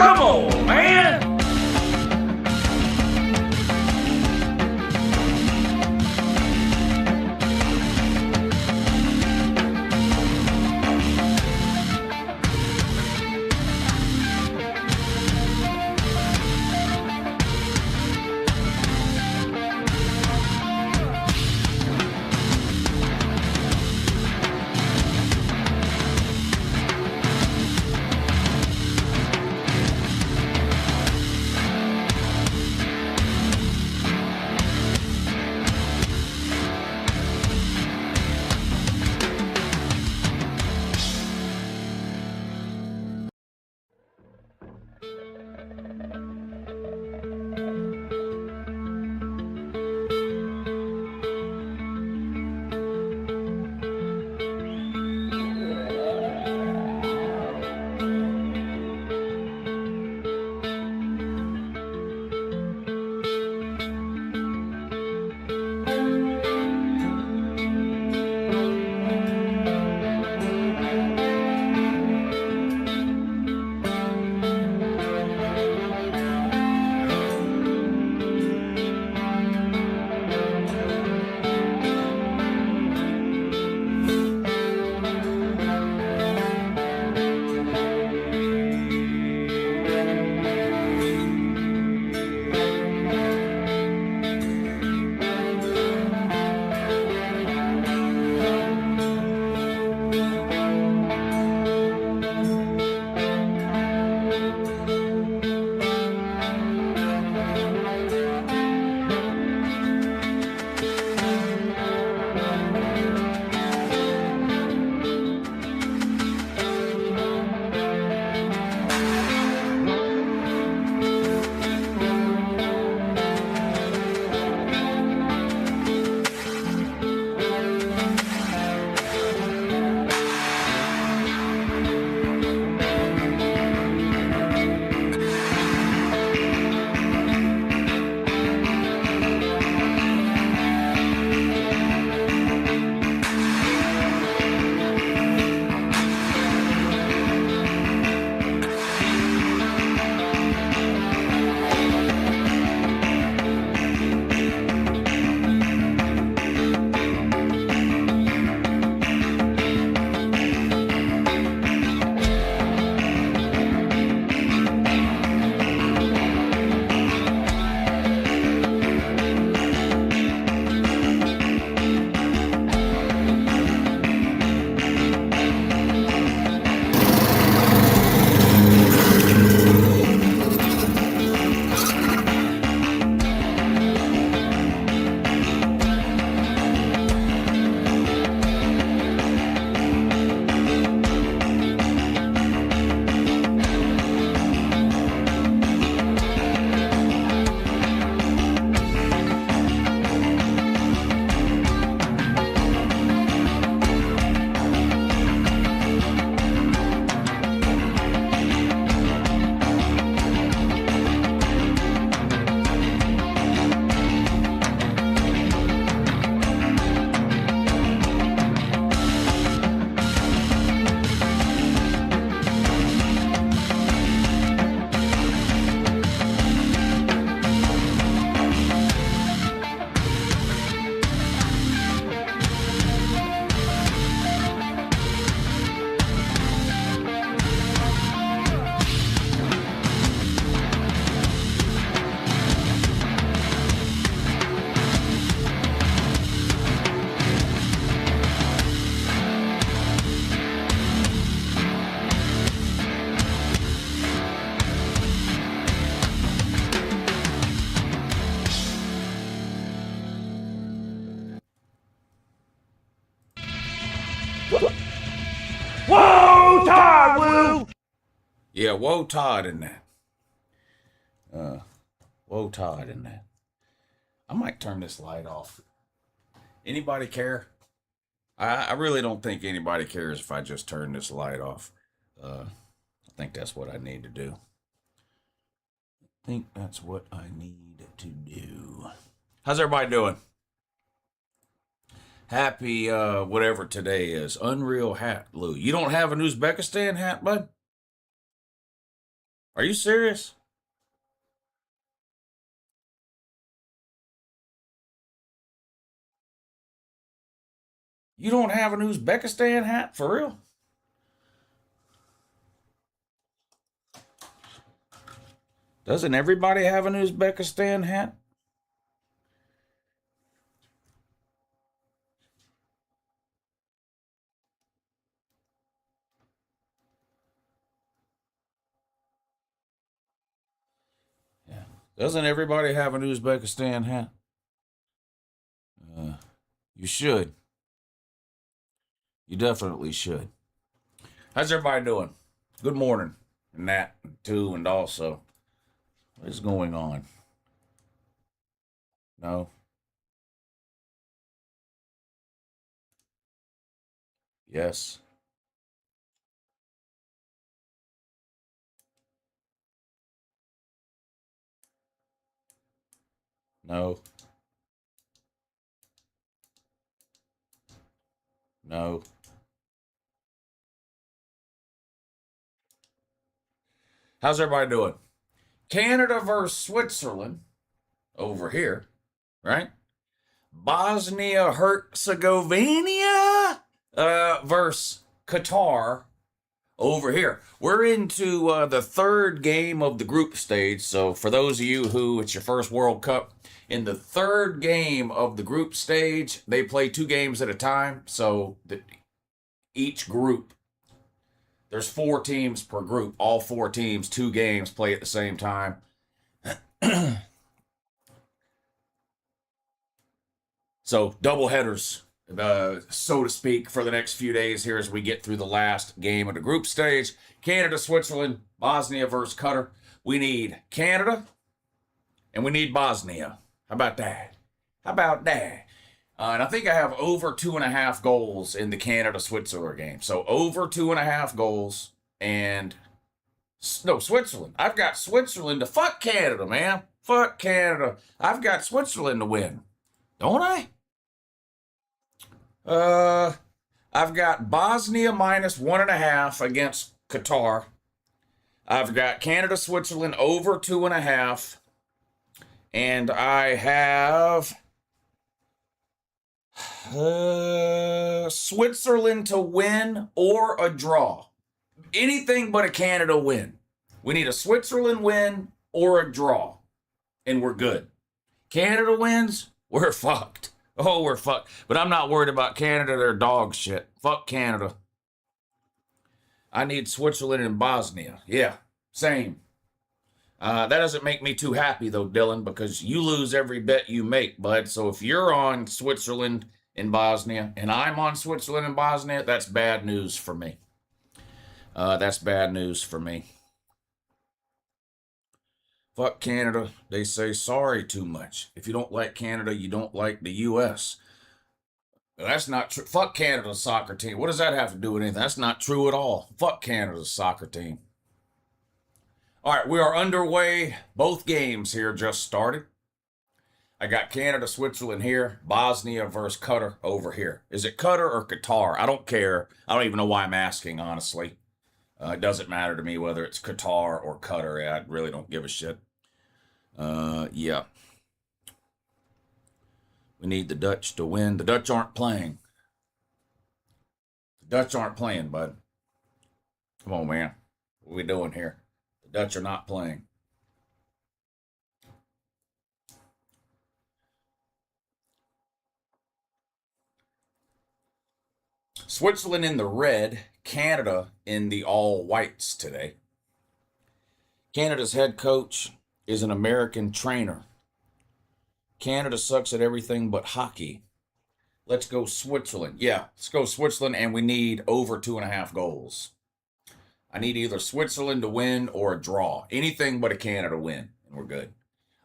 Come on, man! Yeah, woe Todd in that. Woe Todd in that. I might turn this light off. Anybody care? I really don't think anybody cares if I just turn this light off. I think that's what I need to do. I think that's what I need to do. How's everybody doing? Happy whatever today is. Unreal hat, Lou. You don't have an Uzbekistan hat, bud? Are you serious? You don't have an Uzbekistan hat? For real? Doesn't everybody have an Uzbekistan hat? Yeah. Doesn't everybody have an Uzbekistan hat? You should. You definitely should. How's everybody doing? Good morning, Nat, too, and also. What is going on? No? Yes? No? No? How's everybody doing? Canada versus Switzerland over here, right? Bosnia Herzegovina versus Qatar over here. We're into the third game of the group stage. So for those of you who it's your first World Cup, in the third game of the group stage, they play 2 games at a time. So each group, there's 4 teams per group. All 4 teams, 2 games, play at the same time. So double headers, so to speak, for the next few days here as we get through the last game of the group stage. Canada, Switzerland, Bosnia versus Qatar. We need Canada and we need Bosnia. How about that? How about that? And I think I have over 2.5 goals in the Canada-Switzerland game. So over 2.5 goals. And no, Switzerland. I've got Switzerland to fuck Canada, man. Fuck Canada. I've got Switzerland to win. Don't I? I've got Bosnia minus 1.5 against Qatar. I've got Canada, Switzerland over 2.5. And I have Switzerland to win or a draw. Anything but a Canada win. We need a Switzerland win or a draw. And we're good. Canada wins, we're fucked. Oh, we're fucked. But I'm not worried about Canada. They're dog shit. Fuck Canada. I need Switzerland and Bosnia. Yeah, same. That doesn't make me too happy, though, Dylan, because you lose every bet you make, bud. So if you're on Switzerland and Bosnia, and I'm on Switzerland and Bosnia, that's bad news for me. That's bad news for me. Fuck Canada. They say sorry too much. If you don't like Canada, you don't like the U.S. That's not true. Fuck Canada's soccer team. What does that have to do with anything? That's not true at all. Fuck Canada's soccer team. All right, we are underway. Both games here just started. I got Canada, Switzerland here. Bosnia versus Qatar over here. Is it Qatar or Qatar? I don't care. I don't even know why I'm asking, honestly. It doesn't matter to me whether it's Qatar or Qatar. I really don't give a shit. Yeah. We need the Dutch to win. The Dutch aren't playing. The Dutch aren't playing, bud. Come on, man. What are we doing here? The Dutch are not playing. Switzerland in the red, Canada in the all whites today. Canada's head coach is an American trainer. Canada sucks at everything but hockey. Let's go Switzerland. Yeah, let's go Switzerland, and we need over 2.5 goals. I need either Switzerland to win or a draw. Anything but a Canada win, and we're good.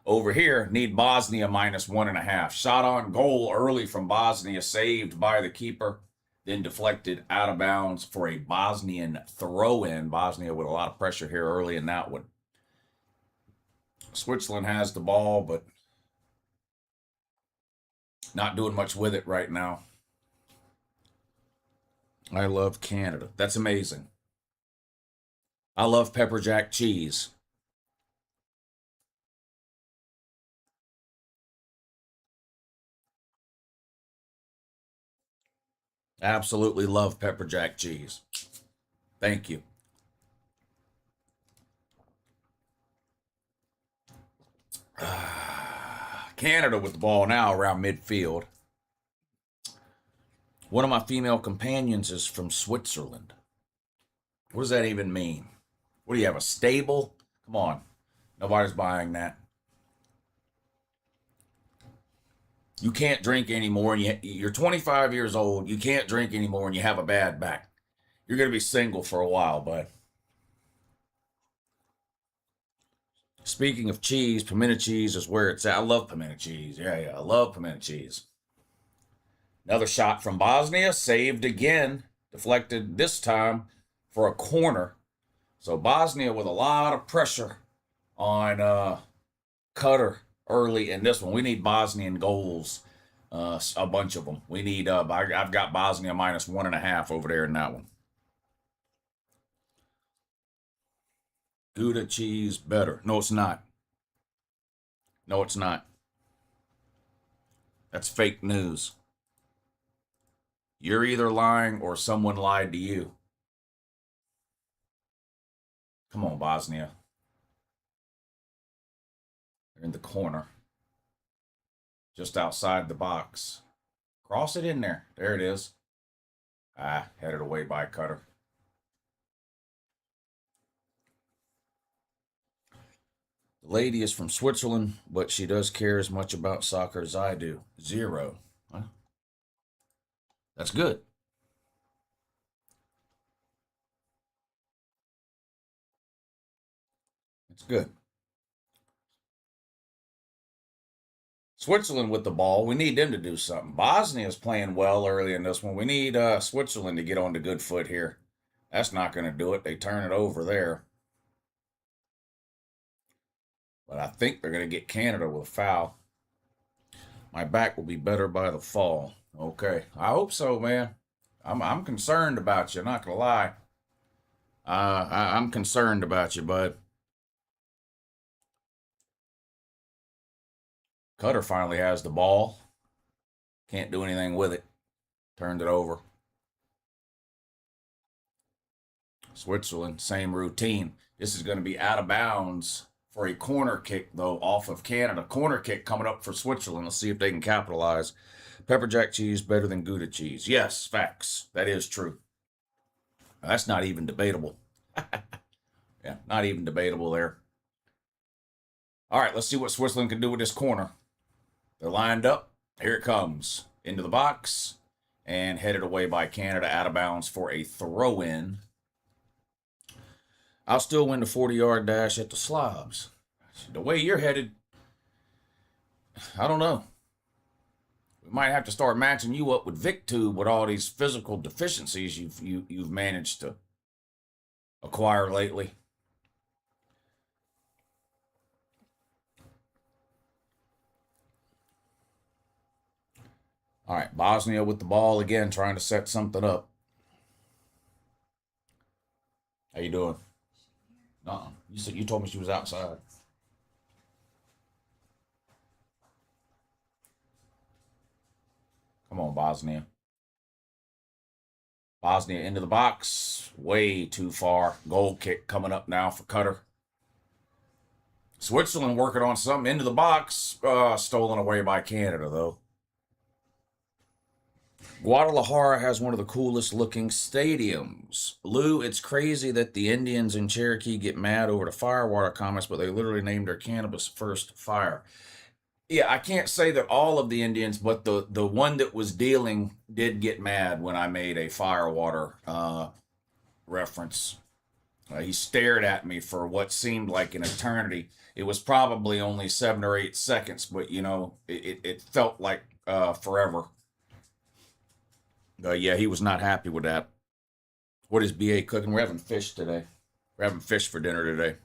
Over here, need Bosnia -1.5. Shot on goal early from Bosnia, saved by the keeper, then deflected out of bounds for a Bosnian throw-in. Bosnia with a lot of pressure here early in that one. Switzerland has the ball, but not doing much with it right now. I love Canada. That's amazing. I love pepper jack cheese. Absolutely love pepper jack cheese. Thank you. Canada with the ball now around midfield. One of my female companions is from Switzerland. What does that even mean? What do you have, a stable? Come on. Nobody's buying that. You can't drink anymore, and you're 25 years old. You can't drink anymore, and you have a bad back. You're going to be single for a while, bud. Speaking of cheese, pimento cheese is where it's at. I love pimento cheese. Yeah, I love pimento cheese. Another shot from Bosnia, saved again, deflected this time for a corner. So Bosnia with a lot of pressure on Cutter early in this one. We need Bosnian goals, a bunch of them. We need, I've got Bosnia -1.5 over there in that one. Gouda cheese better. No, it's not. No, it's not. That's fake news. You're either lying or someone lied to you. Come on, Bosnia. They're in the corner. Just outside the box. Cross it in there. There it is. Headed away by Cutter. The lady is from Switzerland, but she does care as much about soccer as I do. 0. Huh? That's good. That's good. Switzerland with the ball. We need them to do something. Bosnia is playing well early in this one. We need Switzerland to get on to good foot here. That's not going to do it. They turn it over there. But I think they're going to get Canada with a foul. My back will be better by the fall. Okay. I hope so, man. I'm concerned about you. Not going to lie. I'm concerned about you, bud. Cutter finally has the ball. Can't do anything with it. Turned it over. Switzerland, same routine. This is going to be out of bounds for a corner kick, though, off of Canada. Corner kick coming up for Switzerland. Let's see if they can capitalize. Pepper jack cheese better than Gouda cheese. Yes, facts. That is true. Now, that's not even debatable. Yeah, not even debatable there. All right, let's see what Switzerland can do with this corner. They're lined up. Here it comes. Into the box. And headed away by Canada out of bounds for a throw-in. I'll still win the 40-yard dash at the slobs. The way you're headed, I don't know. We might have to start matching you up with VicTube with all these physical deficiencies you've managed to acquire lately. All right, Bosnia with the ball again, trying to set something up. How you doing? You told me she was outside. Come on, Bosnia. Bosnia into the box. Way too far. Goal kick coming up now for Cutter. Switzerland working on something into the box. Stolen away by Canada, though. Guadalajara has one of the coolest looking stadiums. Lou, it's crazy that the Indians in Cherokee get mad over the firewater comments, but they literally named their cannabis First Fire. Yeah, I can't say that all of the Indians, but the one that was dealing did get mad when I made a firewater reference. He stared at me for what seemed like an eternity. It was probably only 7 or 8 seconds, but you know, it felt like forever. Yeah, he was not happy with that. What is BA cooking? We're having fish today. We're having fish for dinner today.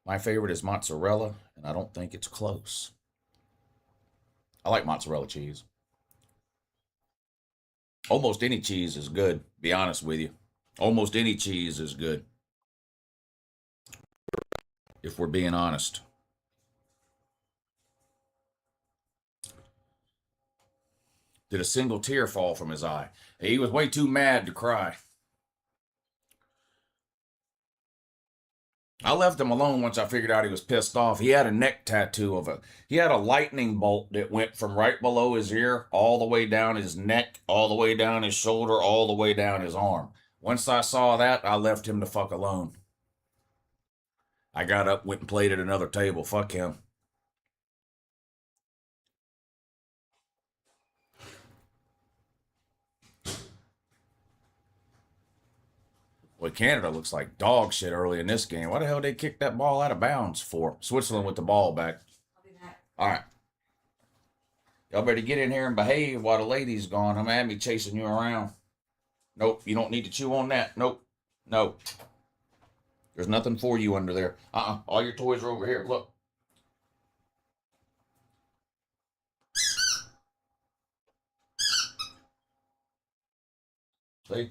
My favorite is mozzarella, and I don't think it's close. I like mozzarella cheese. Almost any cheese is good, be honest with you. Almost any cheese is good, if we're being honest. Did a single tear fall from his eye? He was way too mad to cry. I left him alone once I figured out he was pissed off. He had a neck tattoo of he had a lightning bolt that went from right below his ear all the way down his neck, all the way down his shoulder, all the way down his arm. Once I saw that, I left him the fuck alone. I got up, went and played at another table. Fuck him. Boy, Canada looks like dog shit early in this game. Why the hell did they kick that ball out of bounds for? Switzerland with the ball back. I'll be back. All right. Y'all better get in here and behave while the lady's gone. I'm at me chasing you around. Nope, you don't need to chew on that. Nope. No. There's nothing for you under there. All your toys are over here. Look. See?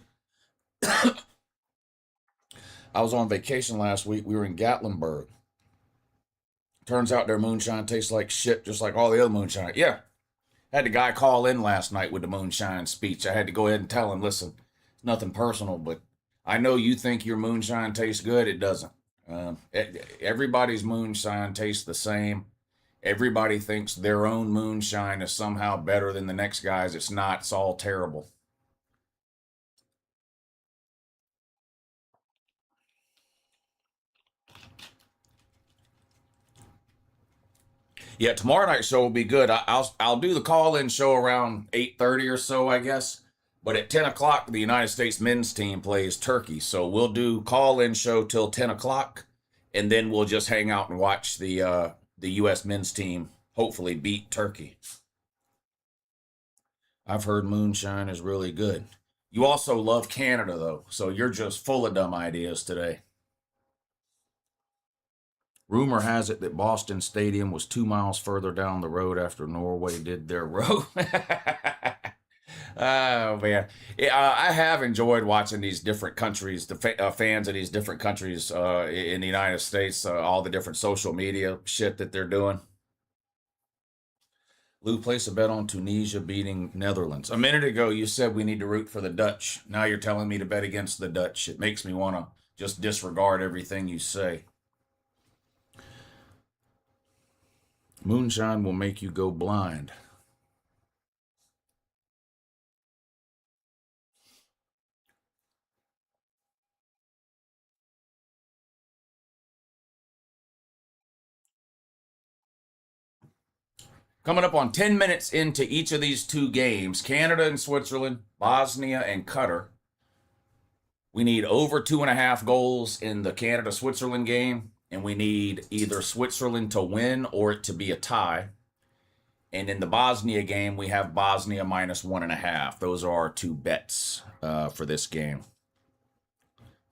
I was on vacation last week. We were in Gatlinburg. Turns out their moonshine tastes like shit, just like all the other moonshine. Yeah. Had the guy call in last night with the moonshine speech. I had to go ahead and tell him, listen, it's nothing personal, but I know you think your moonshine tastes good. It doesn't. Everybody's moonshine tastes the same. Everybody thinks their own moonshine is somehow better than the next guy's. It's not. It's all terrible. Yeah, tomorrow night's show will be good. I'll do the call-in show around 8:30 or so, I guess. But at 10 o'clock, the United States men's team plays Turkey. So we'll do call-in show till 10 o'clock, and then we'll just hang out and watch the U.S. men's team hopefully beat Turkey. I've heard moonshine is really good. You also love Canada, though, so you're just full of dumb ideas today. Rumor has it that Boston Stadium was 2 miles further down the road after Norway did their row. Oh, man. I have enjoyed watching these different countries, the fans of these different countries in the United States, all the different social media shit that they're doing. Lou, place a bet on Tunisia beating Netherlands. A minute ago, you said we need to root for the Dutch. Now you're telling me to bet against the Dutch. It makes me want to just disregard everything you say. Moonshine will make you go blind. Coming up on 10 minutes into each of these two games, Canada and Switzerland, Bosnia and Qatar. We need over 2.5 goals in the Canada-Switzerland game, and we need either Switzerland to win or it to be a tie. And in the Bosnia game, we have Bosnia minus 1.5. Those are our two bets for this game.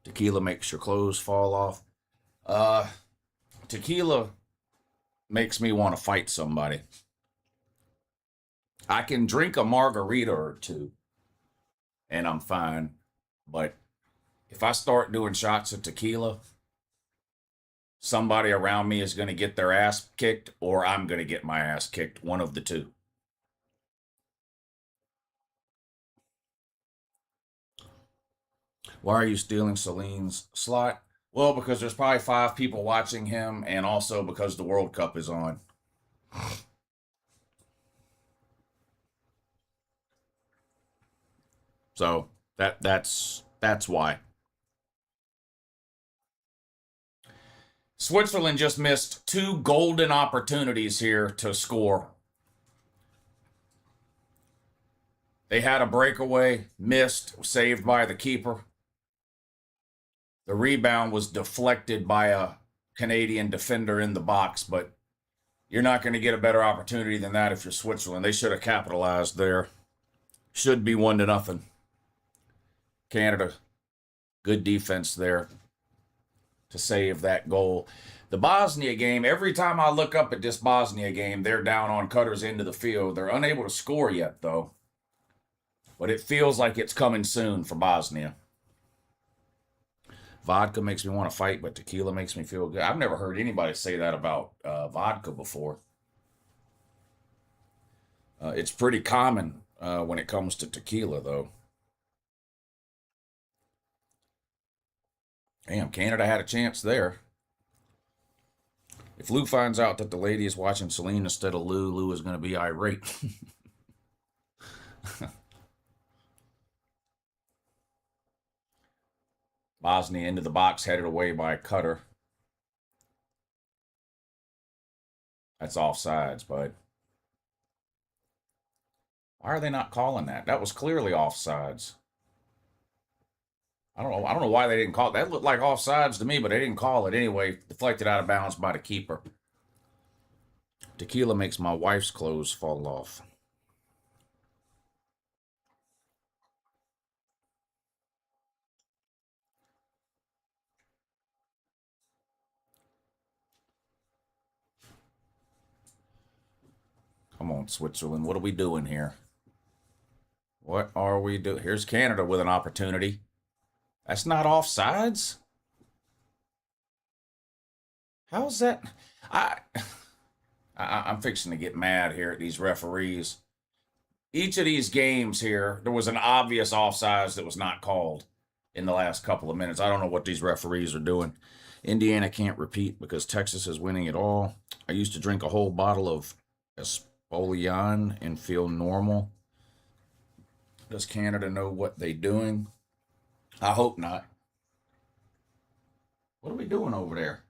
Tequila makes your clothes fall off. Tequila makes me want to fight somebody. I can drink a margarita or two, and I'm fine. But if I start doing shots of tequila, somebody around me is going to get their ass kicked, or I'm going to get my ass kicked. One of the two. Why are you stealing Celine's slot? Well, because there's probably 5 people watching him, and also because the World Cup is on. So that's why. Switzerland just missed 2 golden opportunities here to score. They had a breakaway, missed, saved by the keeper. The rebound was deflected by a Canadian defender in the box, but you're not going to get a better opportunity than that if you're Switzerland. They should have capitalized there. Should be 1-0. Canada, good defense there to save that goal. The Bosnia game, every time I look up at this Bosnia game, they're down on Cutter's end of the field. They're unable to score yet, though. But it feels like it's coming soon for Bosnia. Vodka makes me want to fight, but tequila makes me feel good. I've never heard anybody say that about vodka before. It's pretty common when it comes to tequila, though. Damn, Canada had a chance there. If Lou finds out that the lady is watching Celine instead of Lou, Lou is going to be irate. Bosnia into the box, headed away by Cutter. That's offsides, bud. Why are they not calling that? That was clearly offsides. I don't know why they didn't call it. That looked like offsides to me, but they didn't call it anyway. Deflected out of bounds by the keeper. Tequila makes my wife's clothes fall off. Come on, Switzerland. What are we doing here? What are we doing? Here's Canada with an opportunity. That's not offsides? How's that? I'm fixing to get mad here at these referees. Each of these games here, there was an obvious offsides that was not called in the last couple of minutes. I don't know what these referees are doing. Indiana can't repeat because Texas is winning it all. I used to drink a whole bottle of Espolian and feel normal. Does Canada know what they're doing? I hope not. What are we doing over there?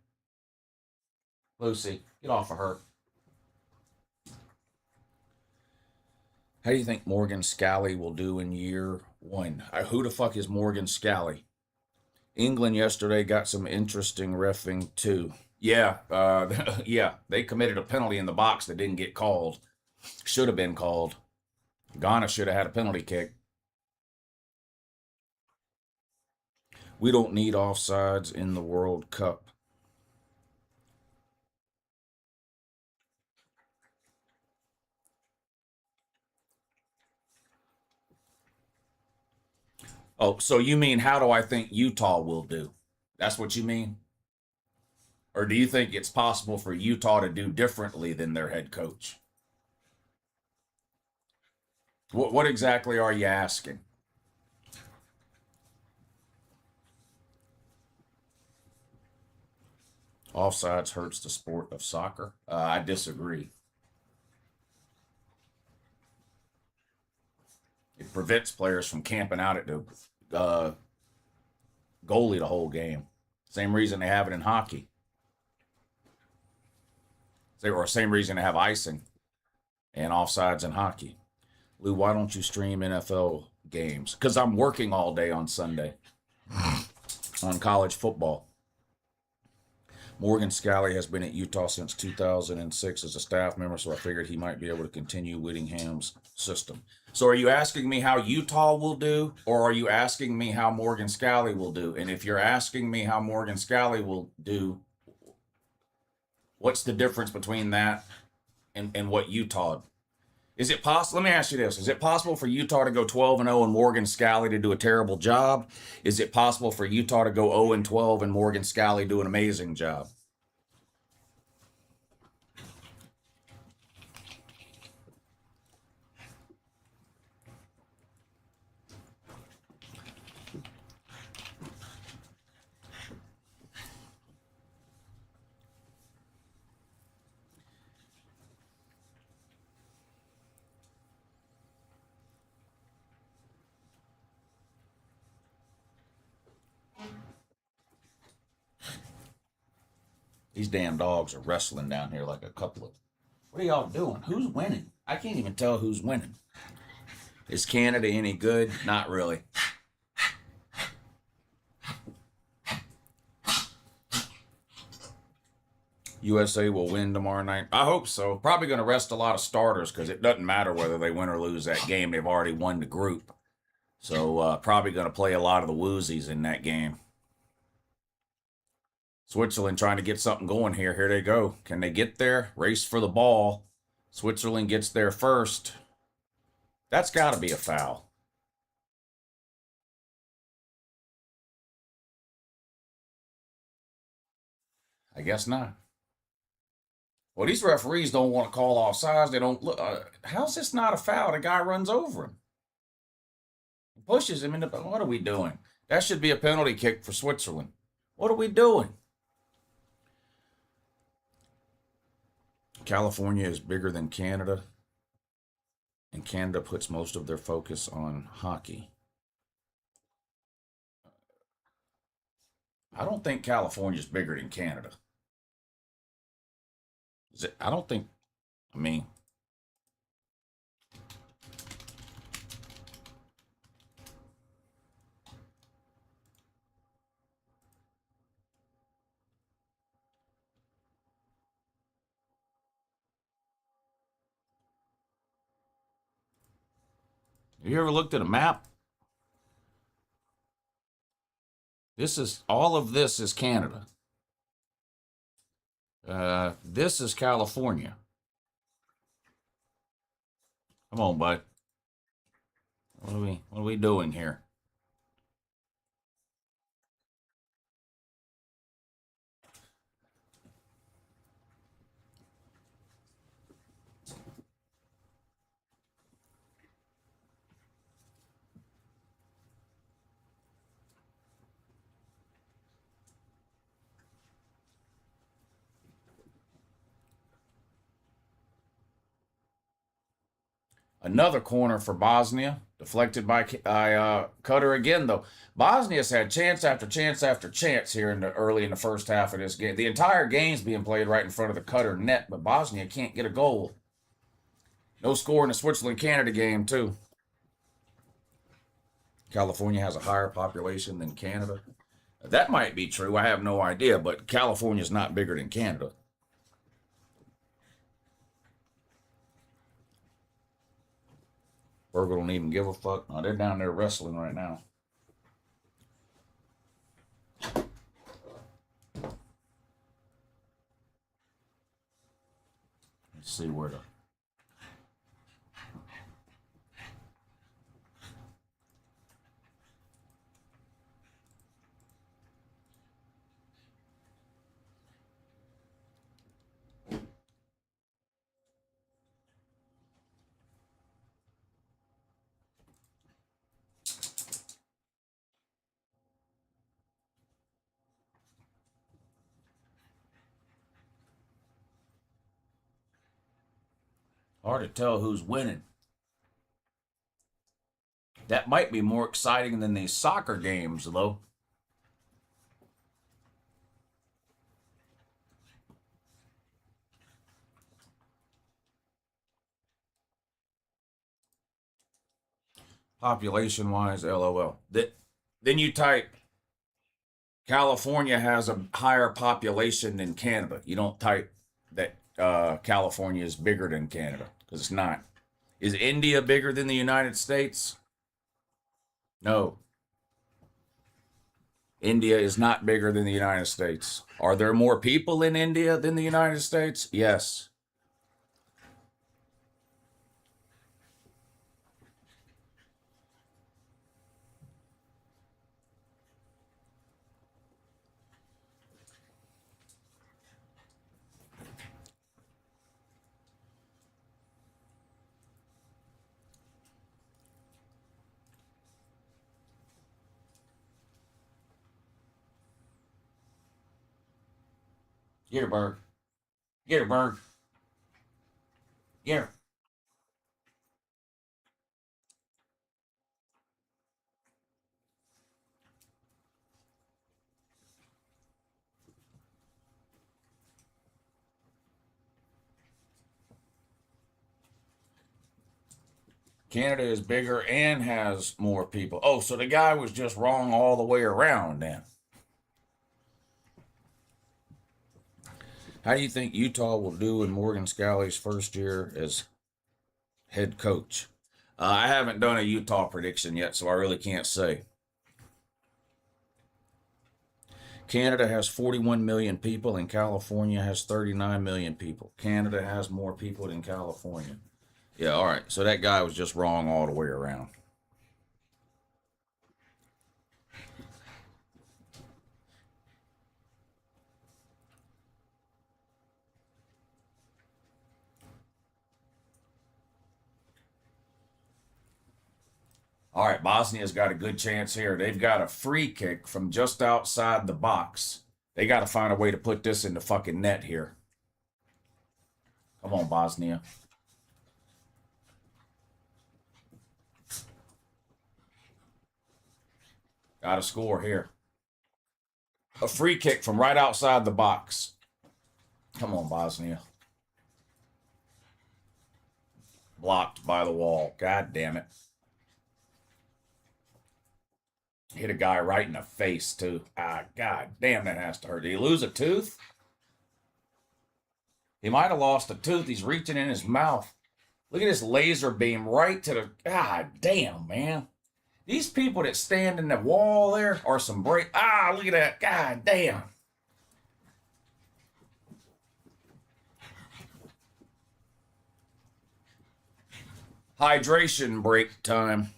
Lucy, get off of her. How do you think Morgan Scally will do in year one? Who the fuck is Morgan Scally? England yesterday got some interesting reffing too. Yeah, yeah, they committed a penalty in the box that didn't get called. Should have been called. Ghana should have had a penalty kick. We don't need offsides in the World Cup. Oh, so you mean how do I think Utah will do? That's what you mean? Or do you think it's possible for Utah to do differently than their head coach? What exactly are you asking? Offsides hurts the sport of soccer. I disagree. It prevents players from camping out at the goalie the whole game. Same reason they have it in hockey. Or same reason they have icing and offsides in hockey. Lou, why don't you stream NFL games? Because I'm working all day on Sunday on college football. Morgan Scally has been at Utah since 2006 as a staff member, so I figured he might be able to continue Whittingham's system. So are you asking me how Utah will do, or are you asking me how Morgan Scally will do? And if you're asking me how Morgan Scally will do, what's the difference between that and what Utah? Is it possible? Let me ask you this. Is it possible for Utah to go 12-0 and Morgan Scally to do a terrible job? Is it possible for Utah to go 0-12 and Morgan Scally do an amazing job? These damn dogs are wrestling down here like a couple of... What are y'all doing? Who's winning? I can't even tell who's winning. Is Canada any good? Not really. USA will win tomorrow night. I hope so. Probably going to rest a lot of starters because it doesn't matter whether they win or lose that game. They've already won the group. So probably going to play a lot of the woozies in that game. Switzerland trying to get something going here. Here they go. Can they get there? Race for the ball. Switzerland gets there first. That's got to be a foul. I guess not. Well, these referees don't want to call offsides. They don't look. How's this not a foul? The guy runs over him, pushes him into. What are we doing? That should be a penalty kick for Switzerland. What are we doing? California is bigger than Canada, and Canada puts most of their focus on hockey. I don't think California is bigger than Canada. Is it? I don't think. I mean, have you ever looked at a map? All of this is Canada. This is California. Come on, bud. What are we doing here? Another corner for Bosnia, deflected by Cutter again, though. Bosnia's had chance after chance after chance here early in the first half of this game. The entire game's being played right in front of the Cutter net, but Bosnia can't get a goal. No score in the Switzerland-Canada game, too. California has a higher population than Canada. That might be true. I have no idea, but California's not bigger than Canada. Berger don't even give a fuck. No, they're down there wrestling right now. Let's see where the... Hard to tell who's winning. That might be more exciting than these soccer games, though. Population-wise, LOL. Then you type California has a higher population than Canada. You don't type that California is bigger than Canada, because it's not. Is India bigger than the United States? No. India is not bigger than the United States. Are there more people in India than the United States? Yes. Get her, Berg. Get her, Berg. Get her. Canada is bigger and has more people. Oh, so the guy was just wrong all the way around then. How do you think Utah will do in Morgan Scalley's first year as head coach? I haven't done a Utah prediction yet, so I really can't say. Canada has 41 million people and California has 39 million people. Canada has more people than California. Yeah, all right. So that guy was just wrong all the way around. All right, Bosnia's got a good chance here. They've got a free kick from just outside the box. They got to find a way to put this in the fucking net here. Come on, Bosnia. Got to score here. A free kick from right outside the box. Come on, Bosnia. Blocked by the wall. God damn it. Hit a guy right in the face, too. God damn, that has to hurt. Did he lose a tooth? He might have lost a tooth. He's reaching in his mouth. Look at this laser beam right to the... God damn, man. These people that stand in the wall there are some break... look at that. God damn. Hydration break time.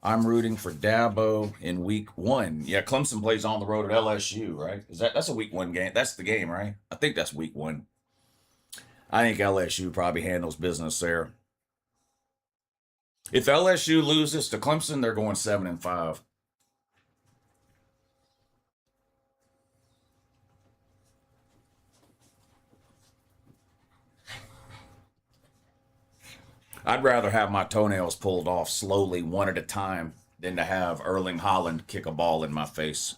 I'm rooting for Dabo in week 1. Yeah, Clemson plays on the road at LSU, right? That's a week 1 game? That's the game, right? I think that's week 1. I think LSU probably handles business there. If LSU loses to Clemson, they're going 7-5. I'd rather have my toenails pulled off slowly, one at a time, than to have Erling Haaland kick a ball in my face.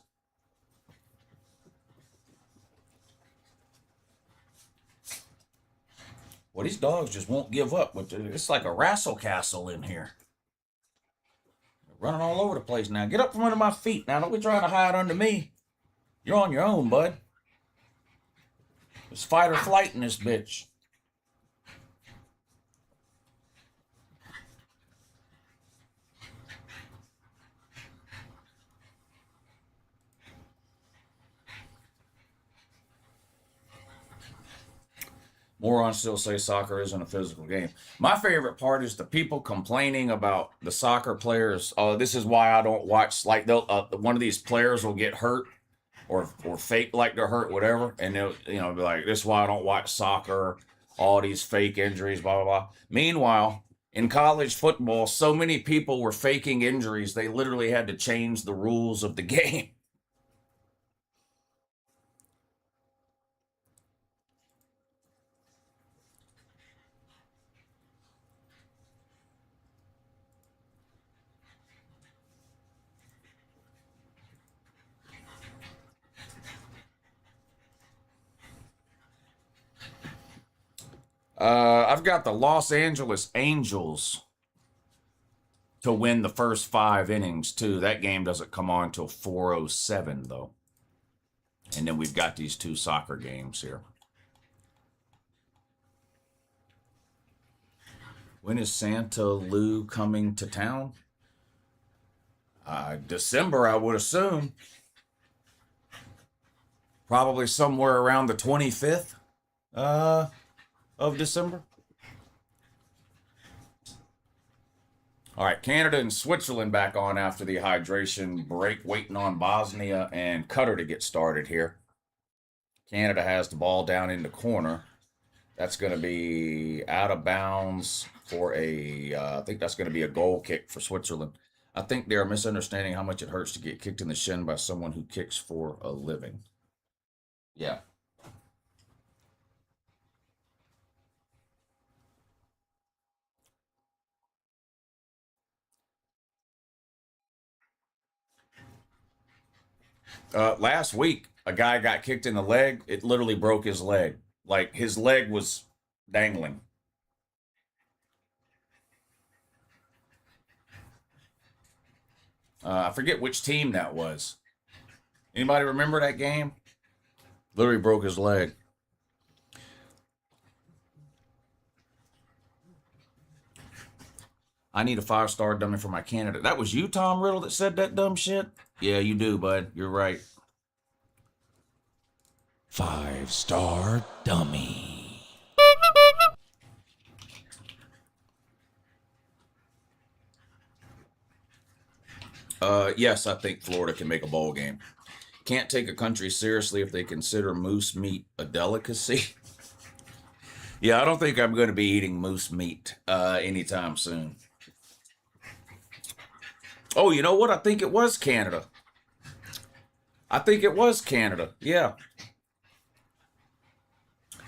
Well, these dogs just won't give up. It's like a wrestle castle in here. They're running all over the place now. Get up from under my feet. Now, don't be trying to hide under me. You're on your own, bud. It's fight or flight in this bitch. Morons still say soccer isn't a physical game. My favorite part is the people complaining about the soccer players. Oh, this is why I don't watch. Like, one of these players will get hurt or fake like they're hurt, whatever, and they'll be like, "This is why I don't watch soccer. All these fake injuries, blah blah blah." Meanwhile, in college football, so many people were faking injuries they literally had to change the rules of the game. I've got the Los Angeles Angels to win the first 5 innings, too. That game doesn't come on until 4:07, though. And then we've got these 2 soccer games here. When is Santa Lou coming to town? December, I would assume. Probably somewhere around the 25th of December. All right, Canada and Switzerland back on after the hydration break, waiting on Bosnia and Qatar to get started here. Canada has the ball down in the corner. That's going to be out of bounds for I think that's going to be a goal kick for Switzerland. I think they're misunderstanding how much it hurts to get kicked in the shin by someone who kicks for a living. Yeah. Last week, a guy got kicked in the leg. It literally broke his leg. Like, his leg was dangling. I forget which team that was. Anybody remember that game? Literally broke his leg. I need a 5-star dummy for my candidate. That was you, Tom Riddle, that said that dumb shit? Yeah, you do, bud. You're right. 5-star dummy. Yes, I think Florida can make a bowl game. Can't take a country seriously if they consider moose meat a delicacy. Yeah, I don't think I'm going to be eating moose meat anytime soon. Oh, you know what? I think it was Canada. I think it was Canada. Yeah.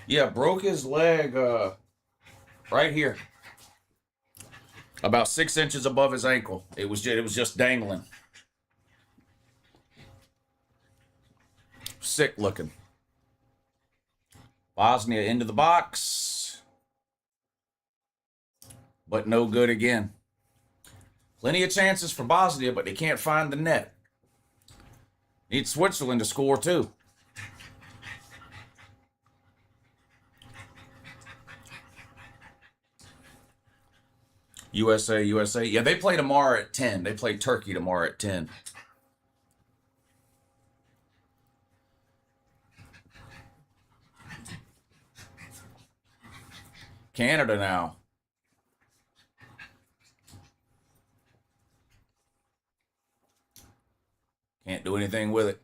Yeah, broke his leg right here. About 6 inches above his ankle. It was just dangling. Sick looking. Bosnia into the box. But no good again. Plenty of chances for Bosnia, but they can't find the net. Need Switzerland to score too. USA, USA. Yeah, they play tomorrow at 10. They play Turkey tomorrow at 10. Canada now. Can't do anything with it.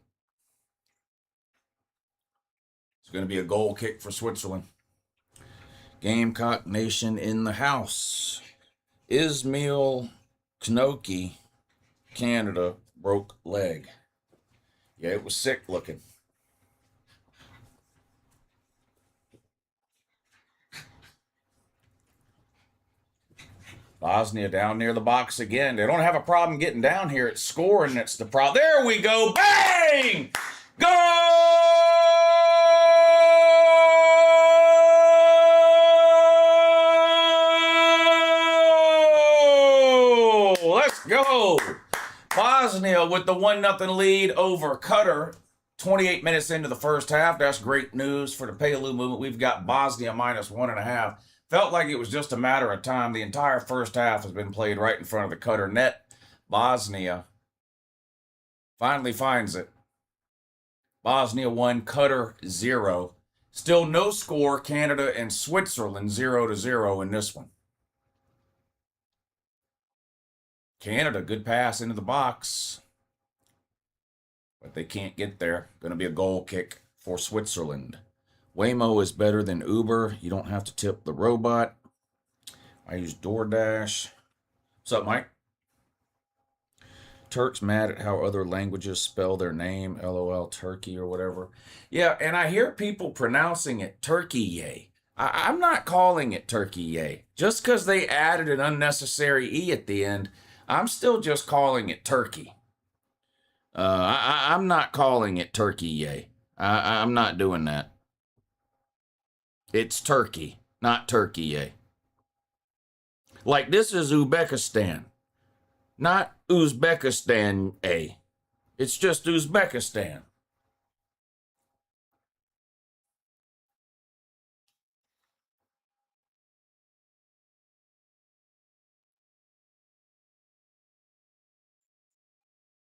It's going to be a goal kick for Switzerland. Gamecock Nation in the house. Ismail Knoki, Canada, broke leg. Yeah, it was sick looking. Bosnia down near the box again. They don't have a problem getting down here. It's scoring that's the problem. There we go. Bang! Goal! Let's go. Bosnia with the 1-0 lead over Qatar. 28 minutes into the first half. That's great news for the Palu movement. We've got Bosnia minus 1.5. Felt like it was just a matter of time. The entire first half has been played right in front of the Qatar net. Bosnia finally finds it. Bosnia 1, Qatar 0. Still no score. Canada and Switzerland 0-0 in this one. Canada, good pass into the box. But they can't get there. Going to be a goal kick for Switzerland. Waymo is better than Uber. You don't have to tip the robot. I use DoorDash. What's up, Mike? Turks mad at how other languages spell their name. LOL, Turkey or whatever. Yeah, and I hear people pronouncing it Turkey-yay. I'm not calling it Turkey-yay. Just because they added an unnecessary E at the end, I'm still just calling it Turkey. I'm not calling it Turkey-yay. I'm not doing that. It's Turkey, not Turkey-yay. Like this is Uzbekistan, not Uzbekistan-a. It's just Uzbekistan.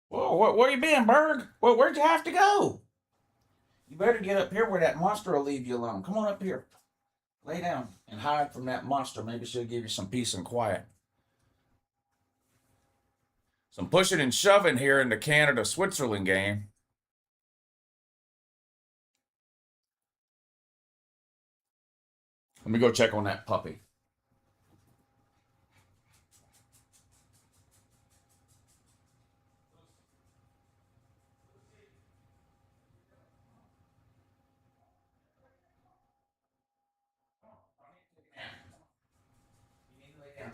Whoa, where you been, Berg? Well, where'd you have to go? You better get up here where that monster will leave you alone. Come on up here. Lay down and hide from that monster. Maybe she'll give you some peace and quiet. Some pushing and shoving here in the Canada-Switzerland game. Let me go check on that puppy.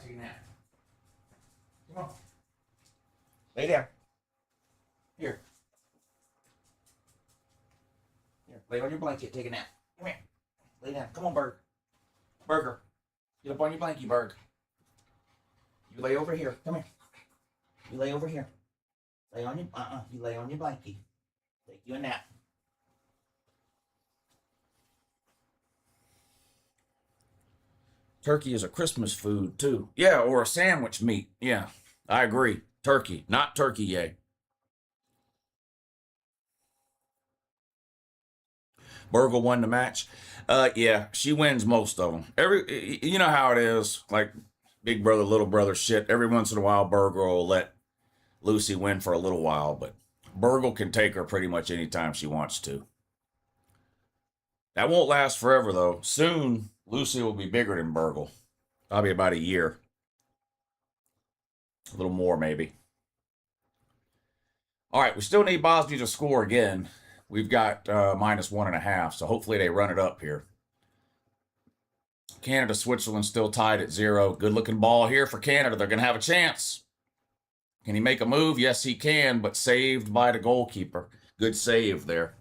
Take a nap. Come on. Lay down. Here. Here. Lay on your blanket. Take a nap. Come here. Lay down. Come on, Berg. Burger. Get up on your blankie, Berg. You lay over here. Come here. You lay over here. Lay on your, you lay on your blankie. Take you a nap. Turkey is a Christmas food too. Yeah, or a sandwich meat. Yeah, I agree. Turkey, not turkey, yay. Burgle won the match. Yeah, she wins most of them. You know how it is, like big brother, little brother shit. Every once in a while, Burgle will let Lucy win for a little while, but Burgle can take her pretty much anytime she wants to. That won't last forever though. Soon, Lucy will be bigger than Burgle. Probably about a year, a little more maybe. All right, we still need Bosnia to score again. We've got -1.5, so hopefully they run it up here. Canada, Switzerland still tied at 0. Good looking ball here for Canada. They're going to have a chance. Can he make a move? Yes, he can, but saved by the goalkeeper. Good save there.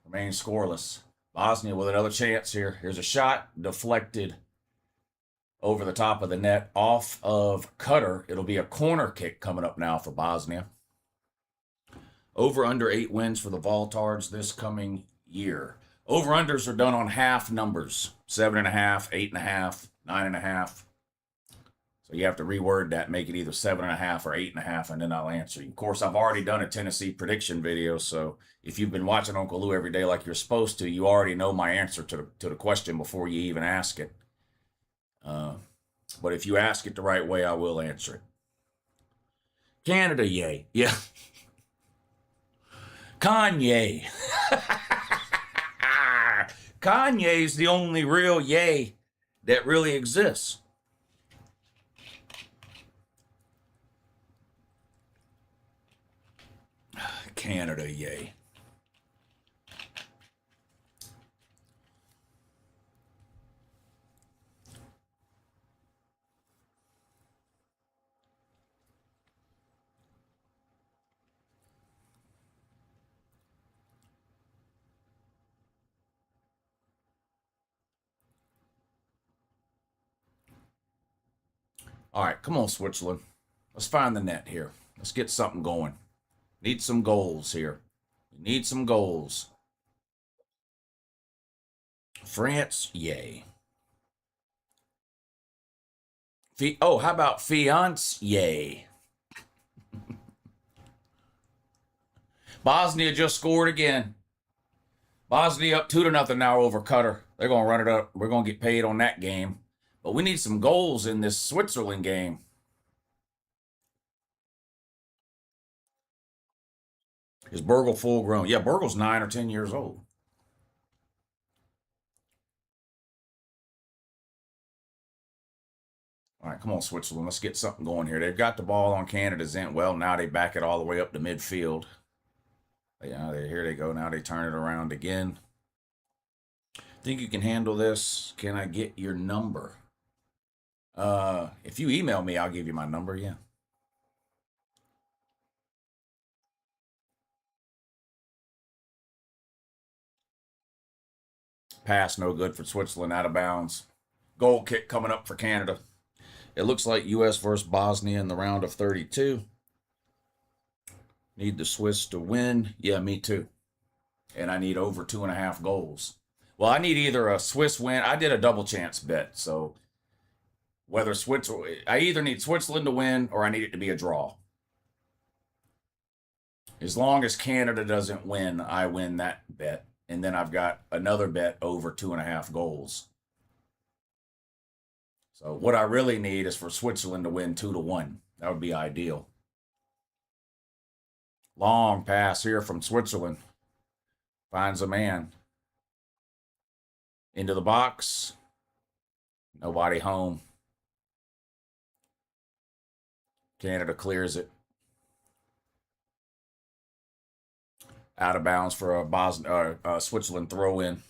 Remains scoreless. Bosnia with another chance here. Here's a shot. Deflected over the top of the net off of Cutter. It'll be a corner kick coming up now for Bosnia. Over under 8 wins for the Voltards this coming year. Over-unders are done on half numbers. 7.5, 8.5, 9.5. So you have to reword that, make it either 7.5 or 8.5, and then I'll answer you. Of course, I've already done a Tennessee prediction video, so if you've been watching Uncle Lou every day like you're supposed to, you already know my answer to the question before you even ask it. But if you ask it the right way, I will answer it. Canada, yay. Yeah. Kanye. Kanye's the only real yay that really exists. Canada, yay. All right, come on, Switzerland. Let's find the net here. Let's get something going. Need some goals here. We need some goals. France, yay. Oh, how about fiance, yay. Bosnia just scored again. Bosnia up 2-0 now over Qatar. They're going to run it up. We're going to get paid on that game. But we need some goals in this Switzerland game. Is Burgle full grown? Yeah, Burgle's 9 or 10 years old. All right, come on, Switzerland. Let's get something going here. They've got the ball on Canada's end. Well, now they back it all the way up to midfield. Yeah, here they go. Now they turn it around again. Think you can handle this? Can I get your number? If you email me, I'll give you my number. Yeah. Pass, no good for Switzerland, out of bounds. Goal kick coming up for Canada. It looks like U.S. versus Bosnia in the round of 32. Need the Swiss to win. Yeah, me too. And I need over 2.5 goals. Well, I need either a Swiss win. I did a double chance bet, so whether I either need Switzerland to win or I need it to be a draw. As long as Canada doesn't win, I win that bet. And then I've got another bet over 2.5 goals. So what I really need is for Switzerland to win 2-1. That would be ideal. Long pass here from Switzerland. Finds a man. Into the box. Nobody home. Canada clears it. Out of bounds for a Switzerland throw in.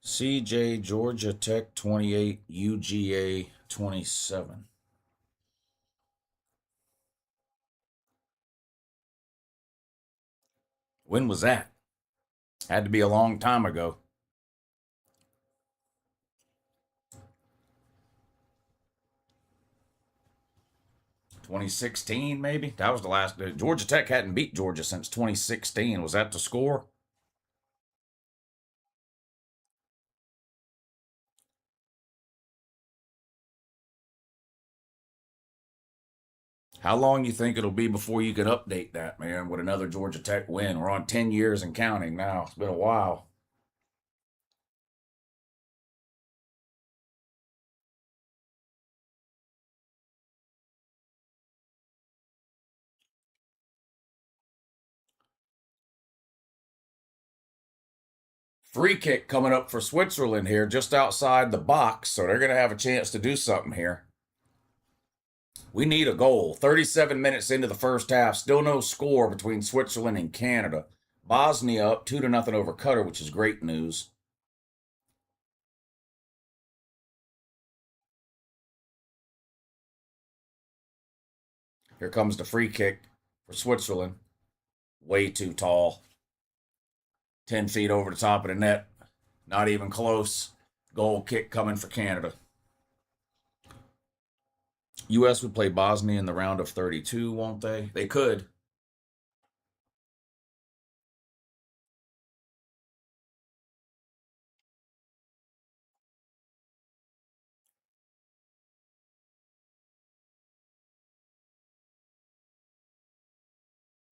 CJ Georgia Tech 28, UGA 27. When was that? Had to be a long time ago. '16, maybe? That was the last. Georgia Tech hadn't beat Georgia since 2016. Was that the score? How long you think it'll be before you can update that, man, with another Georgia Tech win? We're on 10 years and counting now. It's been a while. Free kick coming up for Switzerland here, just outside the box, so they're going to have a chance to do something here. We need a goal. 37 minutes into the first half, still no score between Switzerland and Canada. Bosnia up 2-0 over Qatar, which is great news. Here comes the free kick for Switzerland. Way too tall. 10 feet over the top of the net. Not even close. Goal kick coming for Canada. U.S. would play Bosnia in the round of 32, won't they? They could.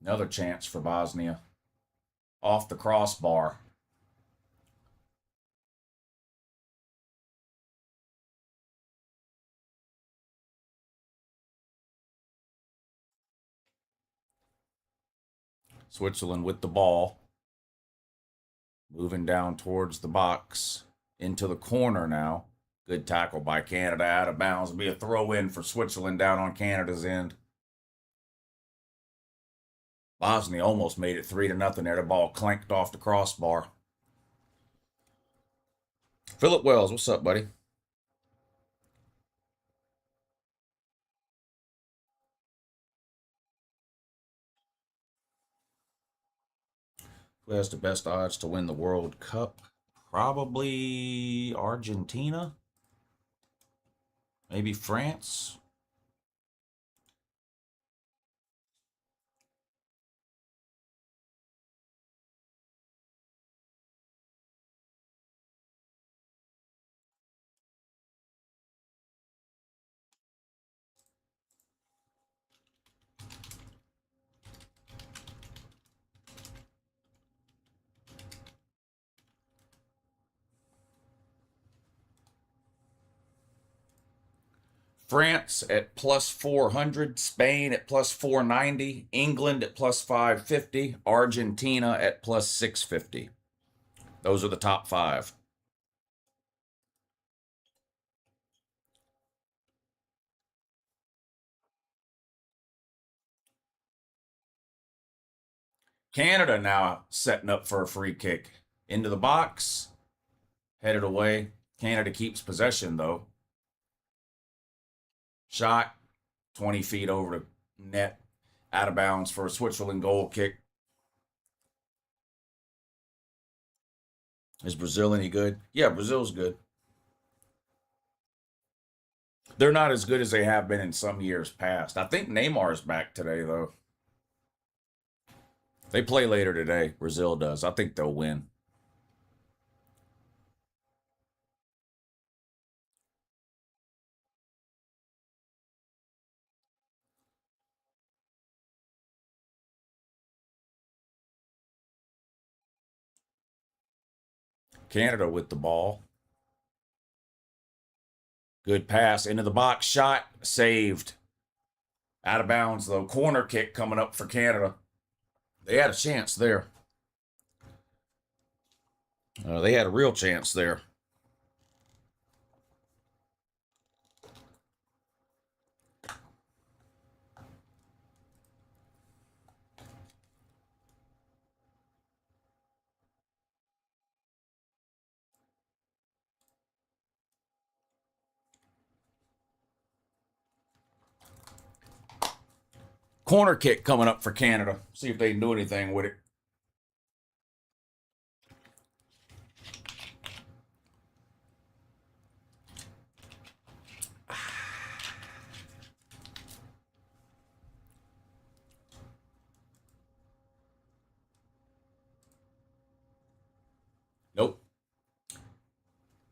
Another chance for Bosnia. Off the crossbar. Switzerland with the ball. Moving down towards the box. Into the corner now. Good tackle by Canada, out of bounds. It'll be a throw in for Switzerland down on Canada's end. Bosnia almost made it 3-0 there. The ball clanked off the crossbar. Philip Wells, what's up, buddy? Who has the best odds to win the World Cup? Probably Argentina. Maybe France. France at plus 400, Spain at plus 490, England at plus 550, Argentina at plus 650. Those are the top five. Canada now setting up for a free kick. Into the box, headed away. Canada keeps possession though. Shot 20 feet over the net, out of bounds for a Switzerland goal kick. Is Brazil any good? Yeah, Brazil's good. They're not as good as they have been in some years past. I think Neymar's back today, though. They play later today. Brazil does. I think they'll win. Canada with the ball. Good pass into the box. Shot saved. Out of bounds, though. Corner kick coming up for Canada. They had a chance there. They had a real chance there. Corner kick coming up for Canada. See if they can do anything with it.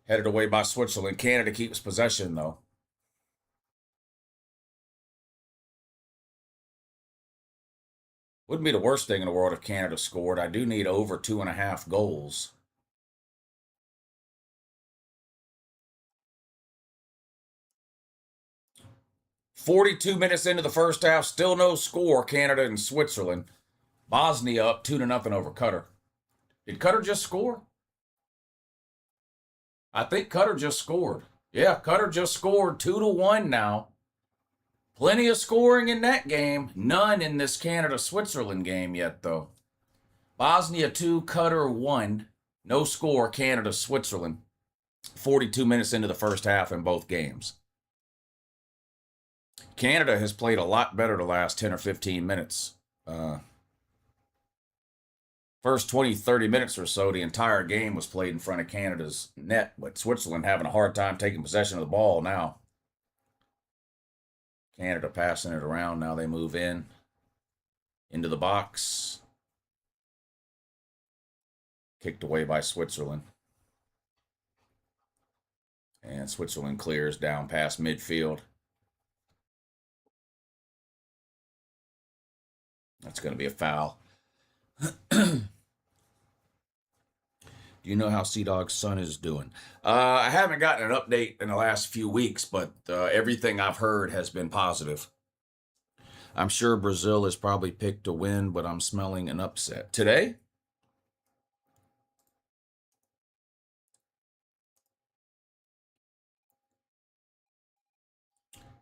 Headed away by Switzerland. Canada keeps possession, though. Wouldn't be the worst thing in the world if Canada scored. I do need over 2.5 goals. "42 minutes into the first half, still no score, Canada and Switzerland. Bosnia up 2-0 over Qatar. Did Qatar just score? I think Qatar just scored. Yeah, Qatar just scored 2-1 now. Plenty of scoring in that game. None in this Canada-Switzerland game yet, though. Bosnia 2, Qatar 1. No score, Canada-Switzerland. 42 minutes into the first half in both games. Canada has played a lot better the last 10 or 15 minutes. First 20, 30 minutes or so, the entire game was played in front of Canada's net, but Switzerland having a hard time taking possession of the ball now. Canada passing it around. Now they move into the box. Kicked away by Switzerland. And Switzerland clears down past midfield. That's going to be a foul. Do you know how Sea Dog's son is doing? I haven't gotten an update in the last few weeks, but everything I've heard has been positive. I'm sure Brazil is probably picked to win, but I'm smelling an upset. Today?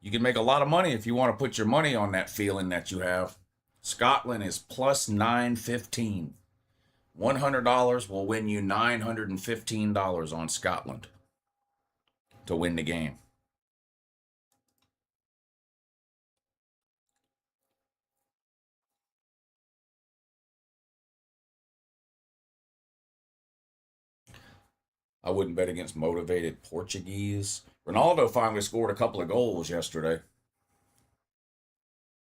You can make a lot of money if you want to put your money on that feeling that you have. Scotland is plus 915. $100 will win you $915 on Scotland to win the game. I wouldn't bet against motivated Portuguese. Ronaldo finally scored a couple of goals yesterday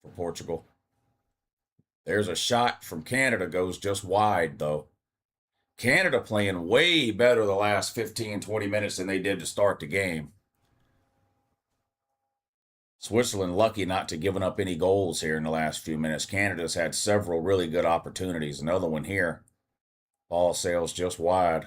for Portugal. There's a shot from Canada, goes just wide, though. Canada playing way better the last 15, 20 minutes than they did to start the game. Switzerland lucky not to giving up any goals here in the last few minutes. Canada's had several really good opportunities. Another one here. Ball sails just wide.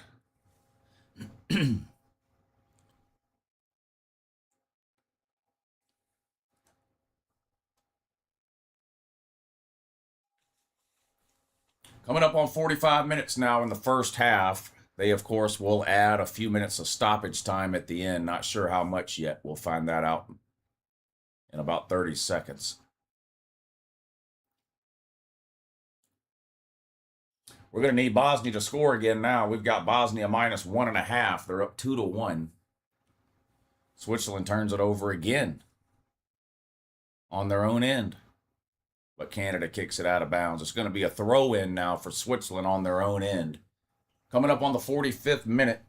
Coming up on 45 minutes now in the first half. They, of course, will add a few minutes of stoppage time at the end. Not sure how much yet. We'll find that out in about 30 seconds. We're going to need Bosnia to score again now. We've got Bosnia minus 1.5. They're up 2-1. Switzerland turns it over again on their own end. But Canada kicks it out of bounds. It's going to be a throw-in now for Switzerland on their own end. Coming up on the 45th minute,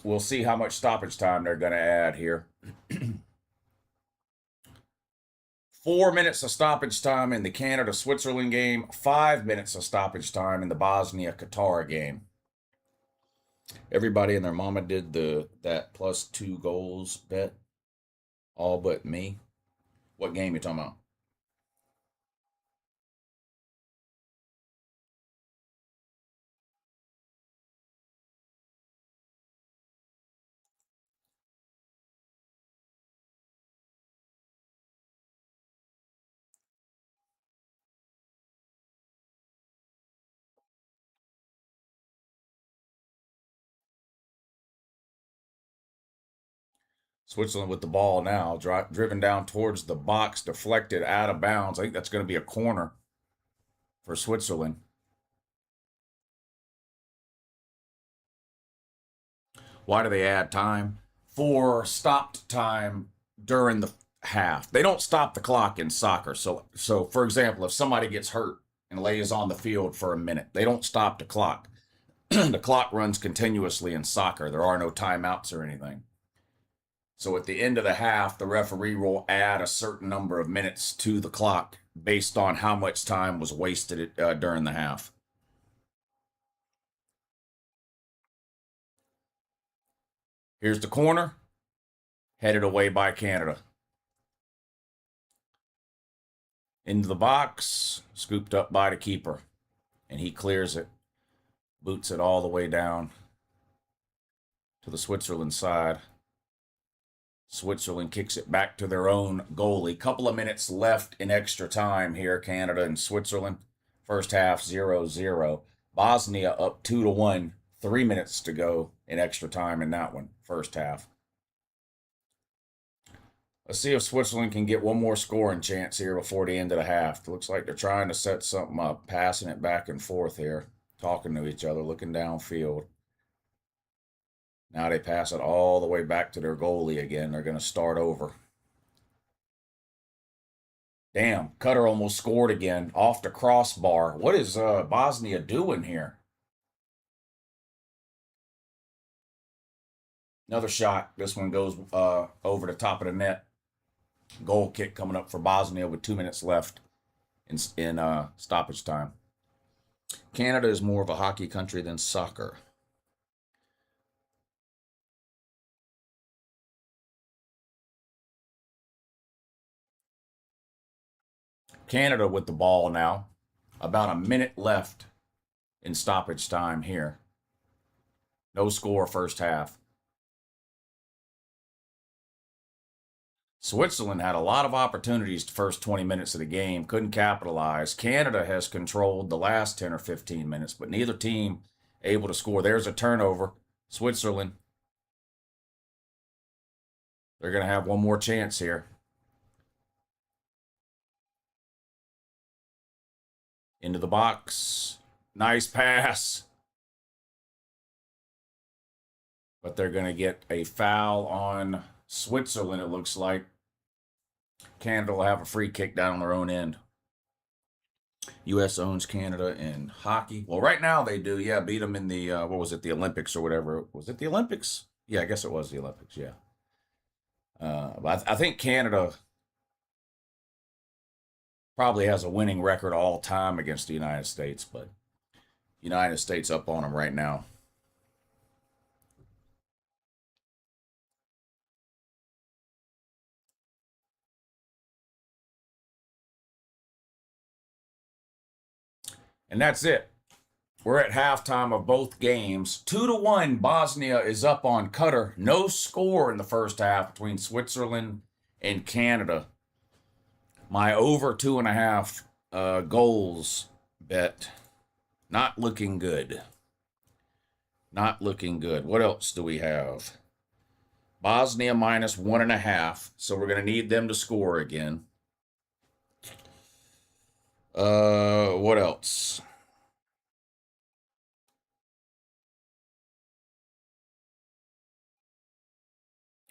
we'll see how much stoppage time they're going to add here. 4 minutes of stoppage time in the Canada-Switzerland game. 5 minutes of stoppage time in the Bosnia-Qatar game. Everybody and their mama did that plus 2 goals bet. All but me. What game you talking about? Switzerland with the ball now, driven down towards the box, deflected out of bounds. I think that's going to be a corner for Switzerland. Why do they add time? For stopped time during the half. They don't stop the clock in soccer. So for example, if somebody gets hurt and lays on the field for a minute, they don't stop the clock. The clock runs continuously in soccer. There are no timeouts or anything. So at the end of the half, the referee will add a certain number of minutes to the clock based on how much time was wasted during the half. Here's the corner, headed away by Canada. Into the box, scooped up by the keeper, and he clears it, boots it all the way down to the Switzerland side. Switzerland kicks it back to their own goalie. Couple of minutes left in extra time here, Canada and Switzerland. First half 0-0. Bosnia up 2-1. 3 minutes to go in extra time in that one, first half. Let's see if Switzerland can get one more scoring chance here before the end of the half. It looks like they're trying to set something up, passing it back and forth here, talking to each other, looking downfield. Now they pass it all the way back to their goalie again. They're going to start over. Damn, Cutter almost scored again off the crossbar. What is Bosnia doing here? Another shot. This one goes over the top of the net. Goal kick coming up for Bosnia with 2 minutes left in stoppage time. Canada is more of a hockey country than soccer. Canada with the ball now. About a minute left in stoppage time here. No score first half. Switzerland had a lot of opportunities the first 20 minutes of the game, couldn't capitalize. Canada has controlled the last 10 or 15 minutes, but neither team able to score. There's a turnover. Switzerland. They're going to have one more chance here. Into the box. Nice pass. But they're going to get a foul on Switzerland, it looks like. Canada will have a free kick down on their own end. U.S. owns Canada in hockey. Well, right now they do. Yeah, beat them in the, what was it, the Olympics or whatever. Was it the Olympics? Yeah, I guess it was the Olympics, yeah. But I think Canada probably has a winning record all time against the United States, but United States up on them right now. And that's it. We're at halftime of both games. 2-1, Bosnia is up on Qatar. No score in the first half between Switzerland and Canada. My over 2.5 goals bet. Not looking good. Not looking good. What else do we have? Bosnia minus 1.5. So we're going to need them to score again. What else?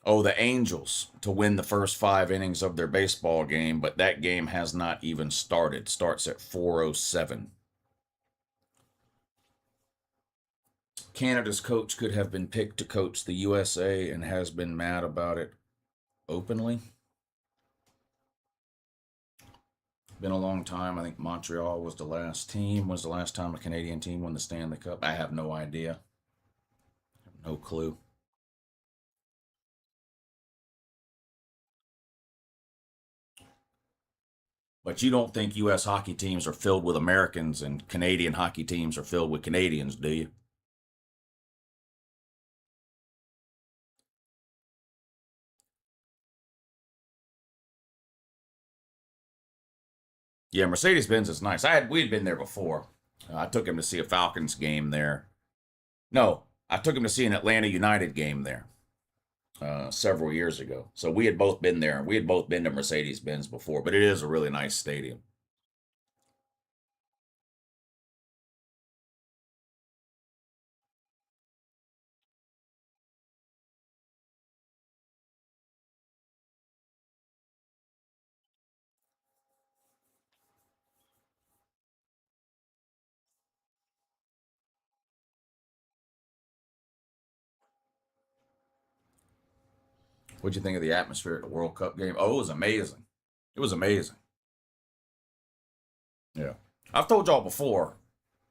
Oh, the Angels to win the first 5 innings of their baseball game, but that game has not even started. Starts at 4:07. Canada's coach could have been picked to coach the USA and has been mad about it openly. Been a long time. I think Montreal was the last team. Was the last time a Canadian team won the Stanley Cup? I have no idea. No clue. But you don't think U.S. hockey teams are filled with Americans and Canadian hockey teams are filled with Canadians, do you? Yeah, Mercedes-Benz is nice. We'd been there before. I took him to see a Falcons game there. No, I took him to see an Atlanta United game there several years ago. So we had both been there. We had both been to Mercedes-Benz before, but it is a really nice stadium. What'd you think of the atmosphere at the World Cup game? Oh, it was amazing. It was amazing. Yeah. I've told y'all before,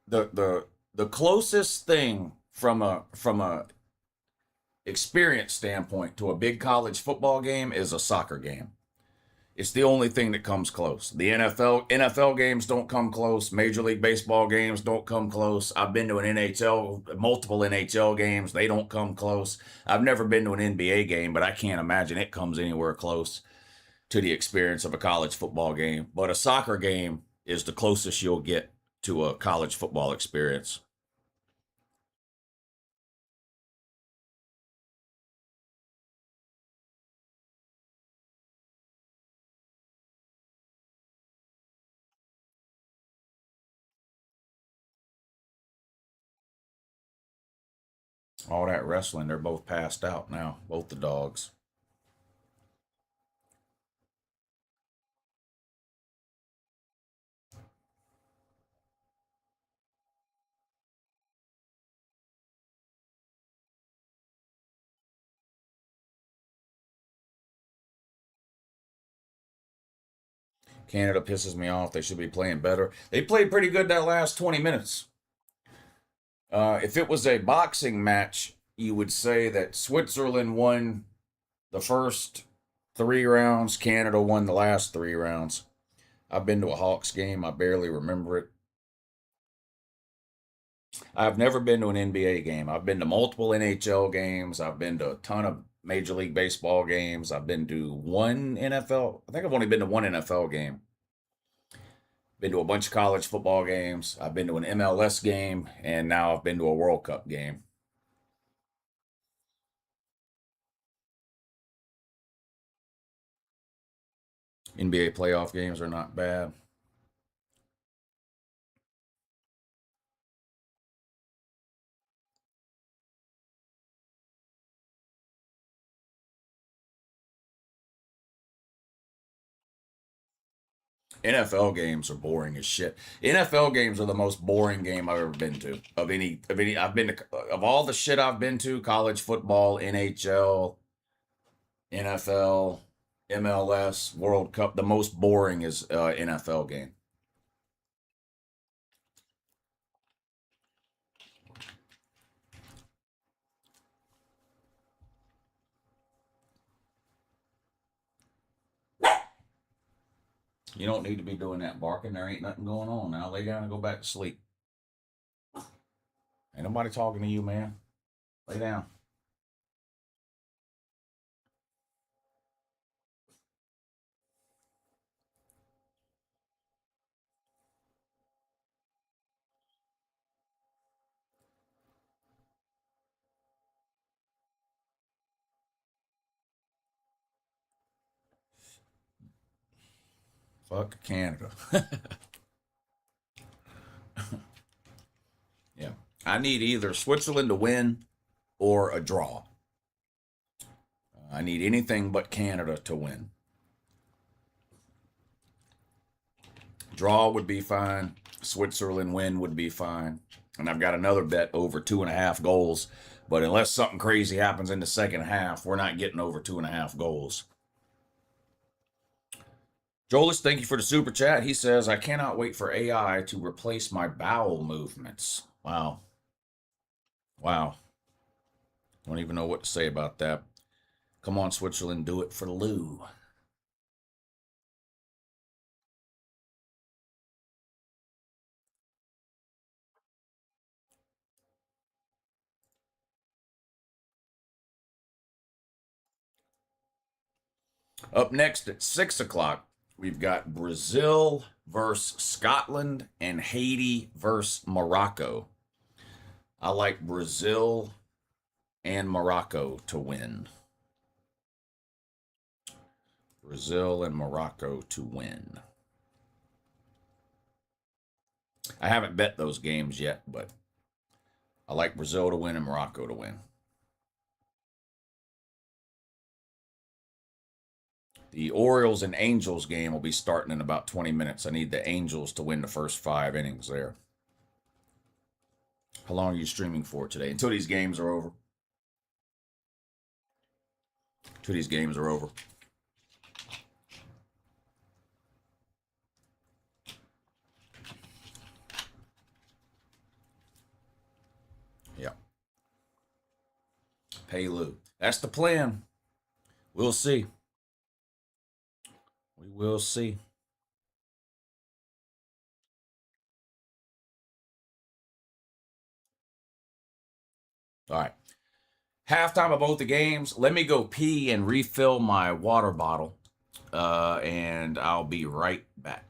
the closest thing from a experience standpoint to a big college football game is a soccer game. It's the only thing that comes close. The NFL games don't come close. Major League Baseball games don't come close. I've been to multiple NHL games. They don't come close. I've never been to an NBA game, but I can't imagine it comes anywhere close to the experience of a college football game. But a soccer game is the closest you'll get to a college football experience. All that wrestling, they're both passed out now, both the dogs. Canada pisses me off. They should be playing better. They played pretty good that last 20 minutes. If it was a boxing match, you would say that Switzerland won the first 3 rounds, Canada won the last 3 rounds. I've been to a Hawks game. I barely remember it. I've never been to an NBA game. I've been to multiple NHL games. I've been to a ton of Major League Baseball games. I've been to one NFL. I think I've only been to one NFL game. Been to a bunch of college football games. I've been to an MLS game, and now I've been to a World Cup game. NBA playoff games are not bad. NFL games are boring as shit. NFL games are the most boring game I've ever been to. Of any I've been to of all the shit I've been to, college football, NHL, NFL, MLS, World Cup, the most boring is NFL game. You don't need to be doing that barking. There ain't nothing going on. Now lay down and go back to sleep. Ain't nobody talking to you, man. Lay down. Fuck Canada. Yeah. I need either Switzerland to win or a draw. I need anything but Canada to win. Draw would be fine. Switzerland win would be fine. And I've got another bet over 2.5 goals. But unless something crazy happens in the second half, we're not getting over 2.5 goals. Jolis, thank you for the super chat. He says, I cannot wait for AI to replace my bowel movements. Wow. Wow. Don't even know what to say about that. Come on, Switzerland, do it for Lou. Up next at 6 o'clock, we've got Brazil versus Scotland and Haiti versus Morocco. I like Brazil and Morocco to win. Brazil and Morocco to win. I haven't bet those games yet, but I like Brazil to win and Morocco to win. The Orioles and Angels game will be starting in about 20 minutes. I need the Angels to win the first 5 innings there. How long are you streaming for today? Until these games are over. Until these games are over. Yeah. Pay Lou. That's the plan. We'll see. We will see. All right. Halftime of both the games. Let me go pee and refill my water bottle. And I'll be right back.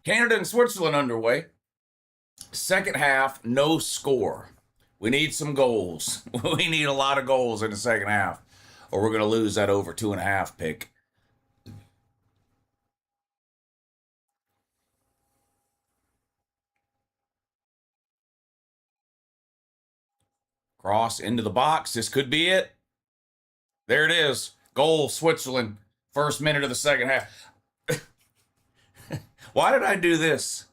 Canada and Switzerland underway. Second half, no score. We need some goals. We need a lot of goals in the second half, or we're going to lose that over 2.5 pick. Cross into the box. This could be it. There it is. Goal, Switzerland. First minute of the second half. Why did I do this?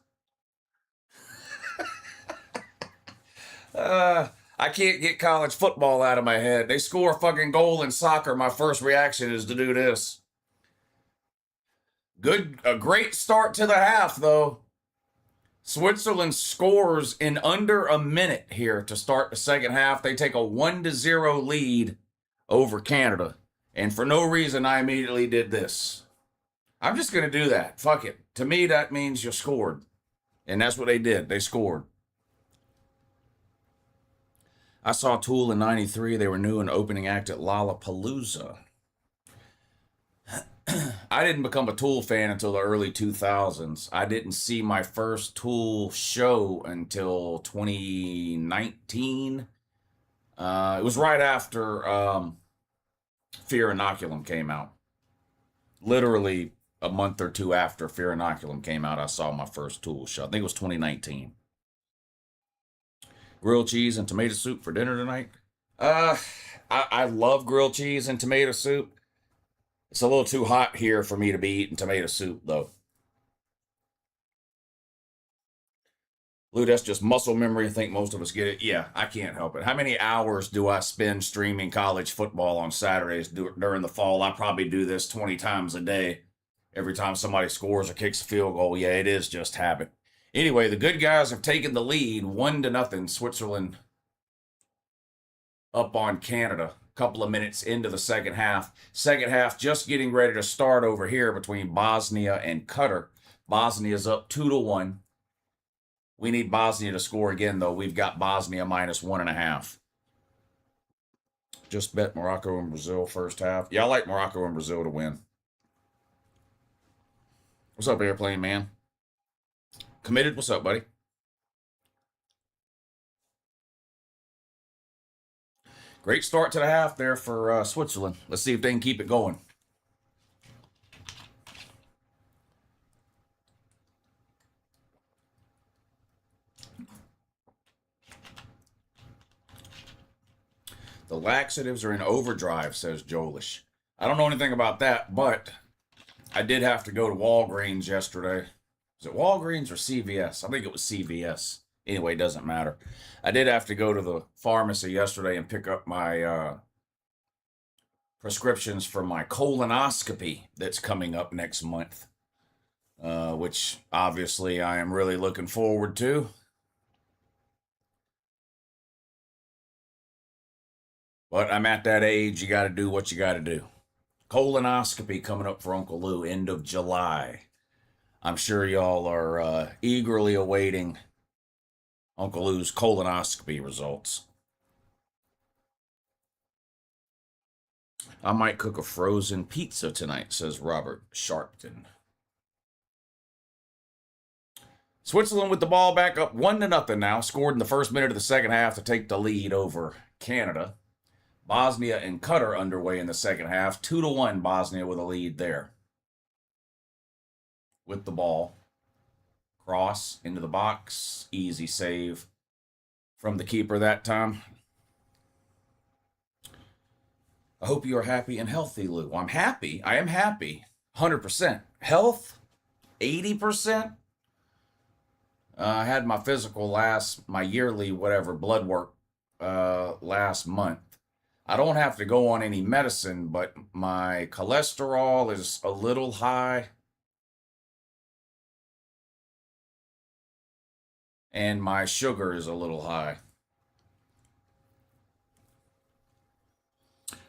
I can't get college football out of my head. They score a fucking goal in soccer. My first reaction is to do this. A great start to the half, though. Switzerland scores in under a minute here to start the second half. They take a 1-0 lead over Canada. And for no reason, I immediately did this. I'm just going to do that. Fuck it. To me, that means you scored. And that's what they did. They scored. I saw Tool in 93. They were new and opening act at Lollapalooza. I didn't become a Tool fan until the early 2000s. I didn't see my first Tool show until 2019. It was right after Fear Inoculum came out. Literally a month or two after Fear Inoculum came out, I saw my first Tool show. I think it was 2019. Grilled cheese and tomato soup for dinner tonight. I love grilled cheese and tomato soup. It's a little too hot here for me to be eating tomato soup, though. Lou, that's just muscle memory. I think most of us get it. Yeah, I can't help it. How many hours do I spend streaming college football on Saturdays during the fall? I probably do this 20 times a day. Every time somebody scores or kicks a field goal, yeah, it is just habit. Anyway, the good guys have taken the lead 1-0. Switzerland up on Canada. Couple of minutes into the second half. Second half just getting ready to start over here between Bosnia and Qatar. Bosnia's up 2-1. We need Bosnia to score again, though. We've got Bosnia minus 1.5. Just bet Morocco and Brazil first half. Yeah, I like Morocco and Brazil to win. What's up, Airplane Man? Committed, what's up, buddy? Great start to the half there for Switzerland. Let's see if they can keep it going. The laxatives are in overdrive, says Jolish. I don't know anything about that, but I did have to go to Walgreens yesterday. Was it Walgreens or CVS? I think it was CVS. Anyway, it doesn't matter. I did have to go to the pharmacy yesterday and pick up my prescriptions for my colonoscopy that's coming up next month, which obviously I am really looking forward to. But I'm at that age, you got to do what you got to do. Colonoscopy coming up for Uncle Lou, end of July. I'm sure y'all are eagerly awaiting Uncle Lou's colonoscopy results. I might cook a frozen pizza tonight, says Robert Sharpton. Switzerland with the ball back up 1-0 now. Scored in the first minute of the second half to take the lead over Canada. Bosnia and Qatar underway in the second half. 2-1 Bosnia with a lead there. With the ball. Cross into the box. Easy save from the keeper that time. I hope you are happy and healthy, Lou. I'm happy. I am happy. 100%. Health? 80%? I had my physical my yearly whatever, blood work last month. I don't have to go on any medicine, but my cholesterol is a little high. And my sugar is a little high.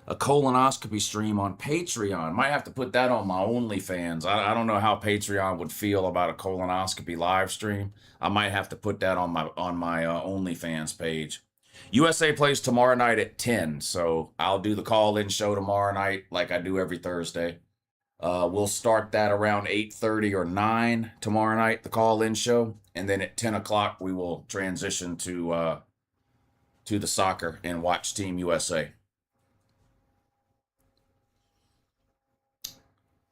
A colonoscopy stream on Patreon. Might have to put that on my OnlyFans. I don't know how Patreon would feel about a colonoscopy live stream. I might have to put that on my OnlyFans page. USA plays tomorrow night at 10, so I'll do the call-in show tomorrow night like I do every Thursday. We'll start that around 8:30 or 9 tomorrow night, the call-in show, and then at 10 o'clock we will transition to the soccer and watch Team USA.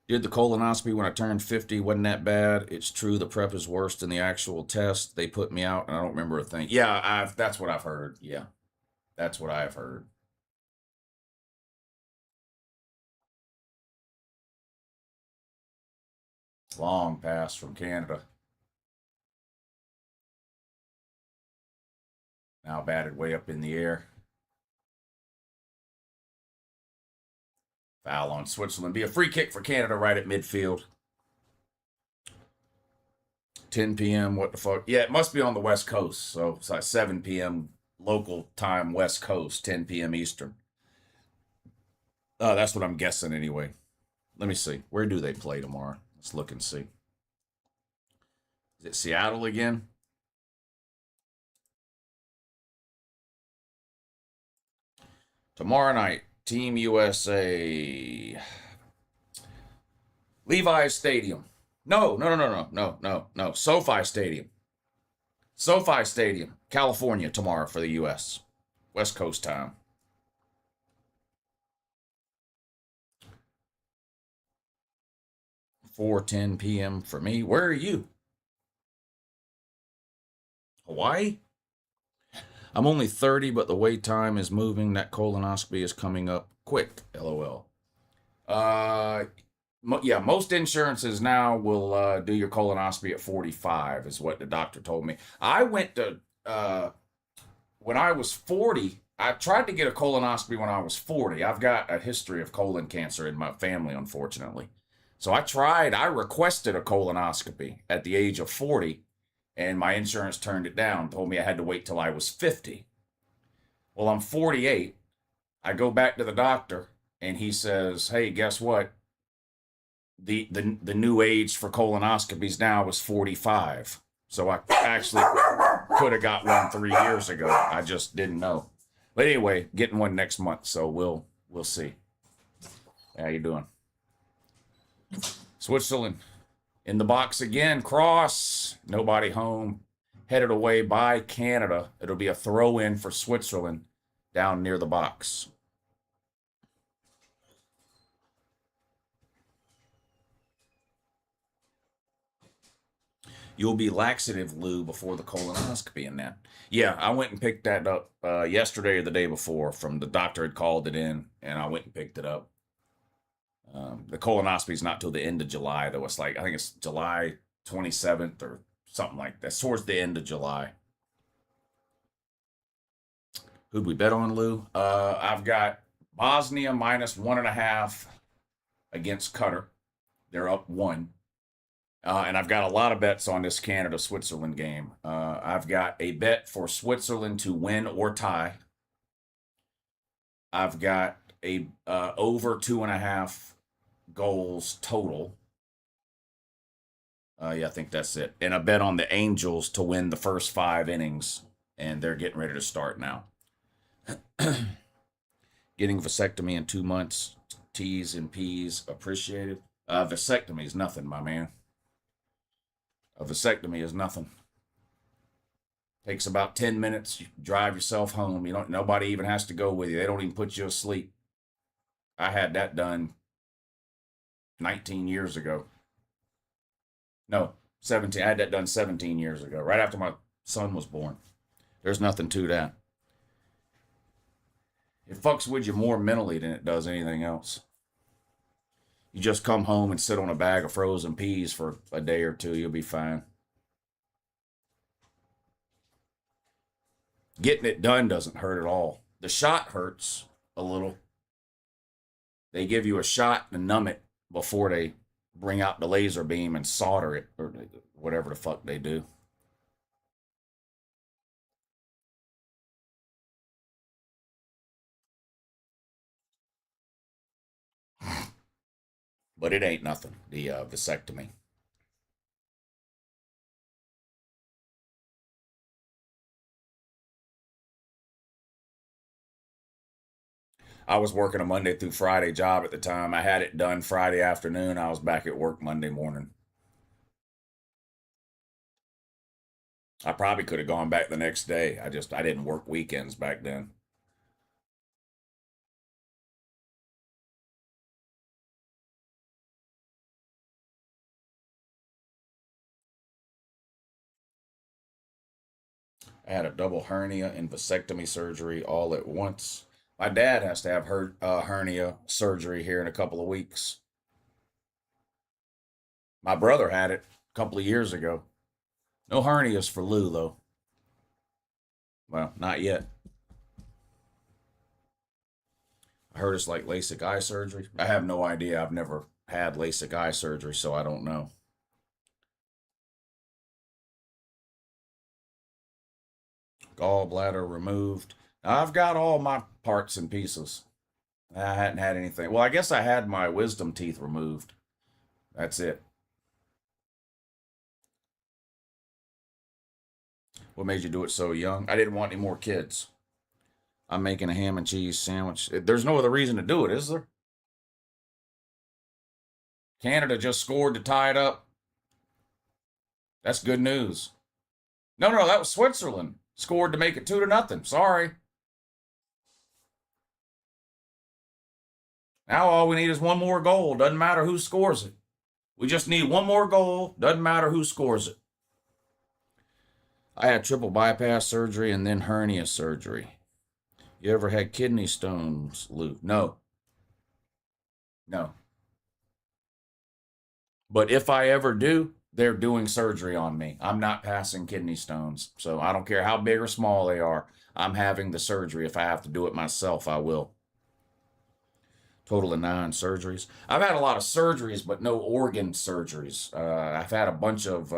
Did the colonoscopy when I turned 50. Wasn't that bad. It's true the prep is worse than the actual test. They put me out, and I don't remember a thing. Yeah, that's what I've heard. Yeah, that's what I've heard. Long pass from Canada. Now batted way up in the air. Foul on Switzerland. Be a free kick for Canada right at midfield. 10 p.m. What the fuck? Yeah, it must be on the West Coast. So it's like 7 p.m. local time, West Coast, 10 p.m. Eastern. That's what I'm guessing anyway. Let me see. Where do they play tomorrow? Let's look and see. Is it Seattle again? Tomorrow night, Team USA. Levi's Stadium. No. SoFi Stadium. SoFi Stadium, California tomorrow for the U.S. West Coast time. 4:10 p.m. for me. Where are you? Hawaii? I'm only 30, but the wait time is moving. That colonoscopy is coming up quick. LOL. Yeah, most insurances now will do your colonoscopy at 45, is what the doctor told me. I went to when I was 40. I tried to get a colonoscopy when I was 40. I've got a history of colon cancer in my family, unfortunately. So I requested a colonoscopy at the age of 40, and my insurance turned it down, told me I had to wait till I was 50. Well, I'm 48. I go back to the doctor, and he says, hey, guess what? The new age for colonoscopies now is 45. So I actually could have got one 3 years ago. I just didn't know. But anyway, getting one next month, so we'll see. How you doing? Switzerland in the box again. Cross. Nobody home. Headed away by Canada. It'll be a throw-in for Switzerland down near the box. You'll be laxative, Lou, before the colonoscopy and that. Yeah, I went and picked that up yesterday or the day before. From the doctor had called it in, and I went and picked it up. The colonoscopy is not till the end of July, though. It's like, I think it's July 27th or something like that. It's towards the end of July. Who'd we bet on, Lou? I've got Bosnia minus 1.5 against Qatar. They're up 1. And I've got a lot of bets on this Canada-Switzerland game. I've got a bet for Switzerland to win or tie. I've got a over 2.5 goals total. Yeah, I think that's it. And a bet on the Angels to win the first 5 innings. And they're getting ready to start now. Getting vasectomy in 2 months. T's and P's appreciated. Vasectomy is nothing, my man. A vasectomy is nothing. Takes about 10 minutes. You drive yourself home. Nobody even has to go with you. They don't even put you asleep. I had that done 19 years ago. No, 17. I had that done 17 years ago, right after my son was born. There's nothing to that. It fucks with you more mentally than it does anything else. You just come home and sit on a bag of frozen peas for a day or two, you'll be fine. Getting it done doesn't hurt at all. The shot hurts a little. They give you a shot to numb it before they bring out the laser beam and solder it, or whatever the fuck they do. But it ain't nothing, the vasectomy. I was working a Monday through Friday job at the time. I had it done Friday afternoon. I was back at work Monday morning. I probably could have gone back the next day. I didn't work weekends back then. I had a double hernia and vasectomy surgery all at once. My dad has to have hernia surgery here in a couple of weeks. My brother had it a couple of years ago. No hernias for Lou, though. Well, not yet. I heard it's like LASIK eye surgery. I have no idea. I've never had LASIK eye surgery, so I don't know. Gallbladder removed. Now, I've got all my parts and pieces. I hadn't had anything. Well, I guess I had my wisdom teeth removed. That's it. What made you do it so young? I didn't want any more kids. I'm making a ham and cheese sandwich. There's no other reason to do it, is there? Canada just scored to tie it up. That's good news. No, no, that was Switzerland. Scored to make it 2-0. Sorry. Now all we need is one more goal. Doesn't matter who scores it. We just need one more goal. Doesn't matter who scores it. I had triple bypass surgery and then hernia surgery. You ever had kidney stones, Lou? No. No. But if I ever do, they're doing surgery on me. I'm not passing kidney stones. So I don't care how big or small they are. I'm having the surgery. If I have to do it myself, I will. Total of 9 surgeries. I've had a lot of surgeries, but no organ surgeries. I've had a bunch of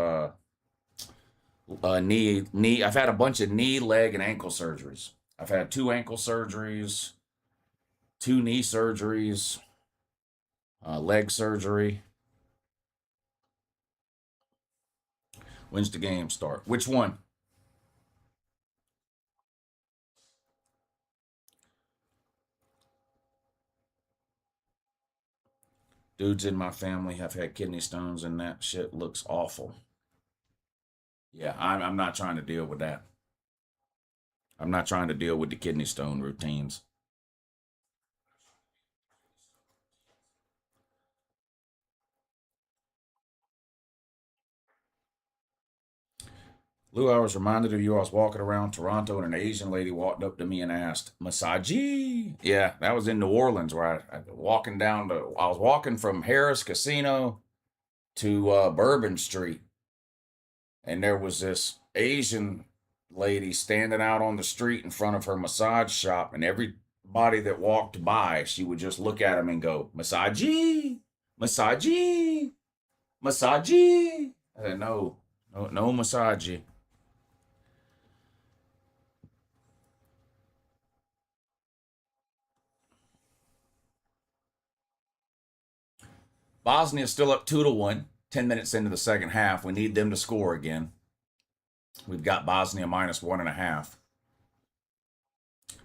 knee. I've had a bunch of knee, leg, and ankle surgeries. I've had 2 ankle surgeries, 2 knee surgeries, leg surgery. When's the game start? Which one? Dudes in my family have had kidney stones, and that shit looks awful. Yeah, I'm not trying to deal with that. I'm not trying to deal with the kidney stone routines. Lou, I was reminded of you. I was walking around Toronto and an Asian lady walked up to me and asked, Massaji? Yeah, that was in New Orleans where I was walking from Harris Casino to Bourbon Street. And there was this Asian lady standing out on the street in front of her massage shop. And everybody that walked by, she would just look at him and go, Massaji, Massaji, Massaji. I said, no, no, no Massaji. Bosnia's still up 2-1. 10 minutes into the second half. We need them to score again. We've got Bosnia minus 1.5.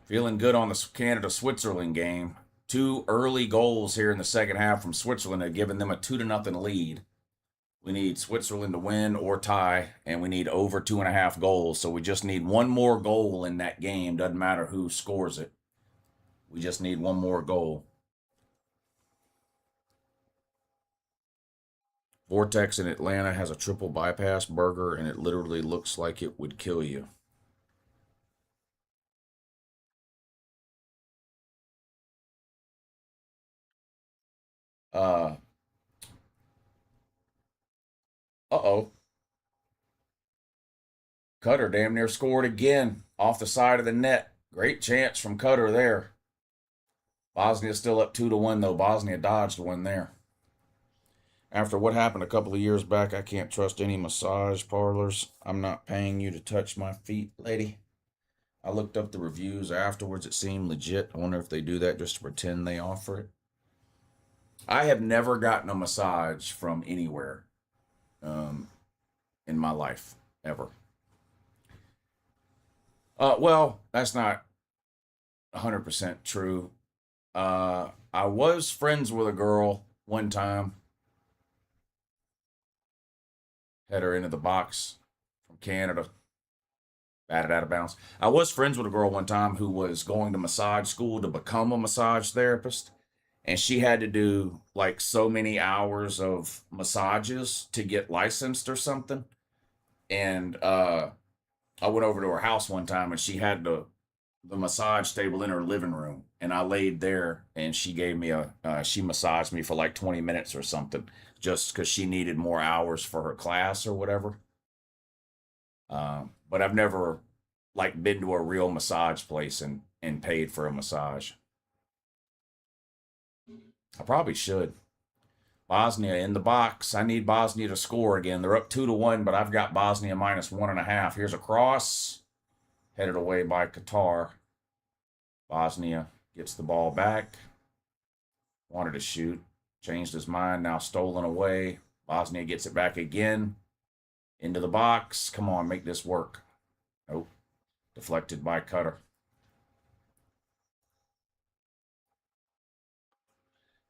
Feeling good on the Canada Switzerland game. 2 early goals here in the second half from Switzerland have given them a 2-0 lead. We need Switzerland to win or tie, and we need over 2.5 goals. So we just need one more goal in that game. Doesn't matter who scores it. We just need one more goal. Vortex in Atlanta has a triple bypass burger, and it literally looks like it would kill you. Uh oh. Cutter damn near scored again off the side of the net. Great chance from Cutter there. Bosnia's still up 2-1 though. Bosnia dodged one there. After what happened a couple of years back, I can't trust any massage parlors. I'm not paying you to touch my feet, lady. I looked up the reviews afterwards. It seemed legit. I wonder if they do that just to pretend they offer it. I have never gotten a massage from anywhere um, in my life, ever. Well, that's not 100% true. I was friends with a girl one time. Had her into the box from Canada. Batted out of bounds. I was friends with a girl one time who was going to massage school to become a massage therapist. And she had to do like so many hours of massages to get licensed or something. And I went over to her house one time and she had the massage table in her living room. And I laid there and she gave me she massaged me for like 20 minutes or something just because she needed more hours for her class or whatever. But I've never like been to a real massage place and paid for a massage. I probably should. Bosnia in the box. I need Bosnia to score again. They're up 2-1, but I've got Bosnia minus 1.5. Here's a cross. Headed away by Qatar. Bosnia gets the ball back. Wanted to shoot. Changed his mind. Now stolen away. Bosnia gets it back again. Into the box. Come on, make this work. Nope. Deflected by Cutter.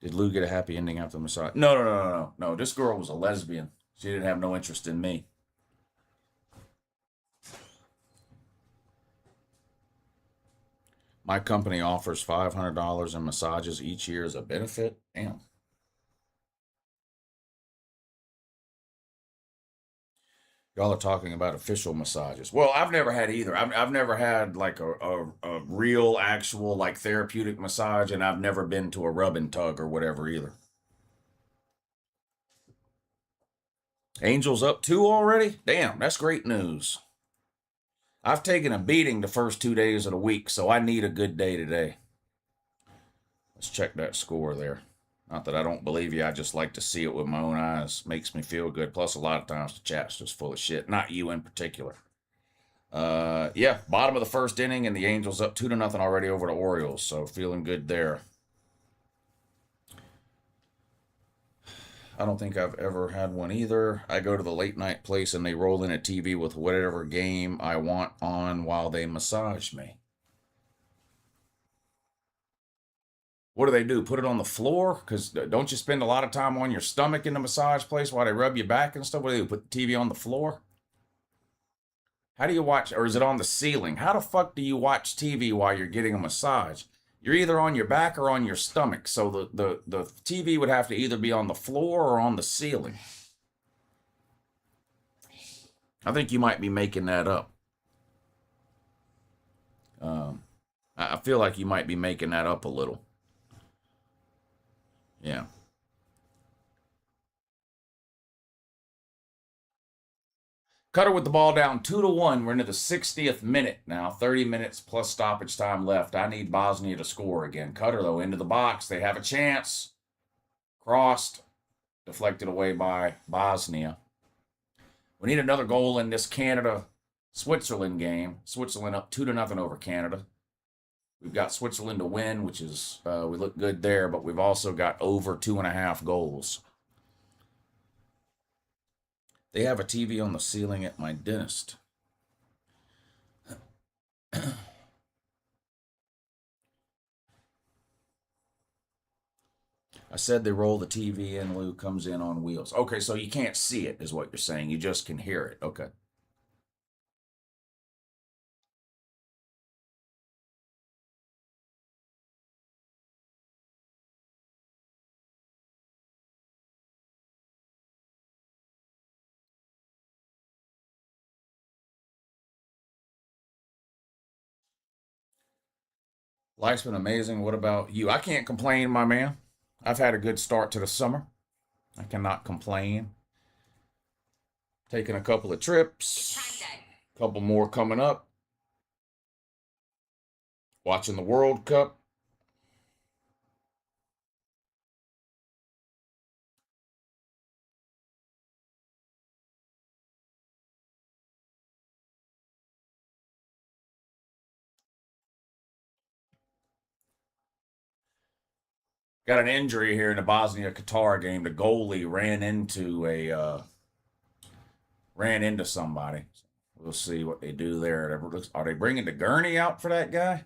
Did Lou get a happy ending after the massage? No. This girl was a lesbian. She didn't have no interest in me. My company offers $500 in massages each year as a benefit. Damn. Y'all are talking about official massages. Well, I've never had either. I've never had like a real, actual, like therapeutic massage, and I've never been to a rub and tug or whatever either. Angels up 2 already? Damn, that's great news. I've taken a beating the first 2 days of the week, so I need a good day today. Let's check that score there. Not that I don't believe you, I just like to see it with my own eyes. Makes me feel good. Plus, a lot of times the chat's just full of shit. Not you in particular. Yeah, bottom of the first inning, and the Angels up 2-0 already over the Orioles, so feeling good there. I don't think I've ever had one either. I go to the late night place and they roll in a TV with whatever game I want on while they massage me. What do they do? Put it on the floor? Because don't you spend a lot of time on your stomach in the massage place while they rub your back and stuff? What do they do? Put the TV on the floor? How do you watch? Or is it on the ceiling? How the fuck do you watch TV while you're getting a massage? You're either on your back or on your stomach. So the TV would have to either be on the floor or on the ceiling. I think you might be making that up. I feel like you might be making that up a little. Yeah. Cutter with the ball down 2-1. We're into the 60th minute now. 30 minutes plus stoppage time left. I need Bosnia to score again. Cutter, though, into the box. They have a chance. Crossed. Deflected away by Bosnia. We need another goal in this Canada-Switzerland game. Switzerland up 2-0 over Canada. We've got Switzerland to win, which is, we look good there, but we've also got over 2.5 goals. They have a TV on the ceiling at my dentist. I said they roll the TV in, Lou comes in on wheels. Okay, so you can't see it, is what you're saying. You just can hear it. Okay. Life's been amazing. What about you? I can't complain, my man. I've had a good start to the summer. I cannot complain. Taking a couple of trips, a couple more coming up. Watching the World Cup. Got an injury here in the Bosnia Qatar game. The goalie ran into somebody. We'll see what they do there. Are they bringing the gurney out for that guy?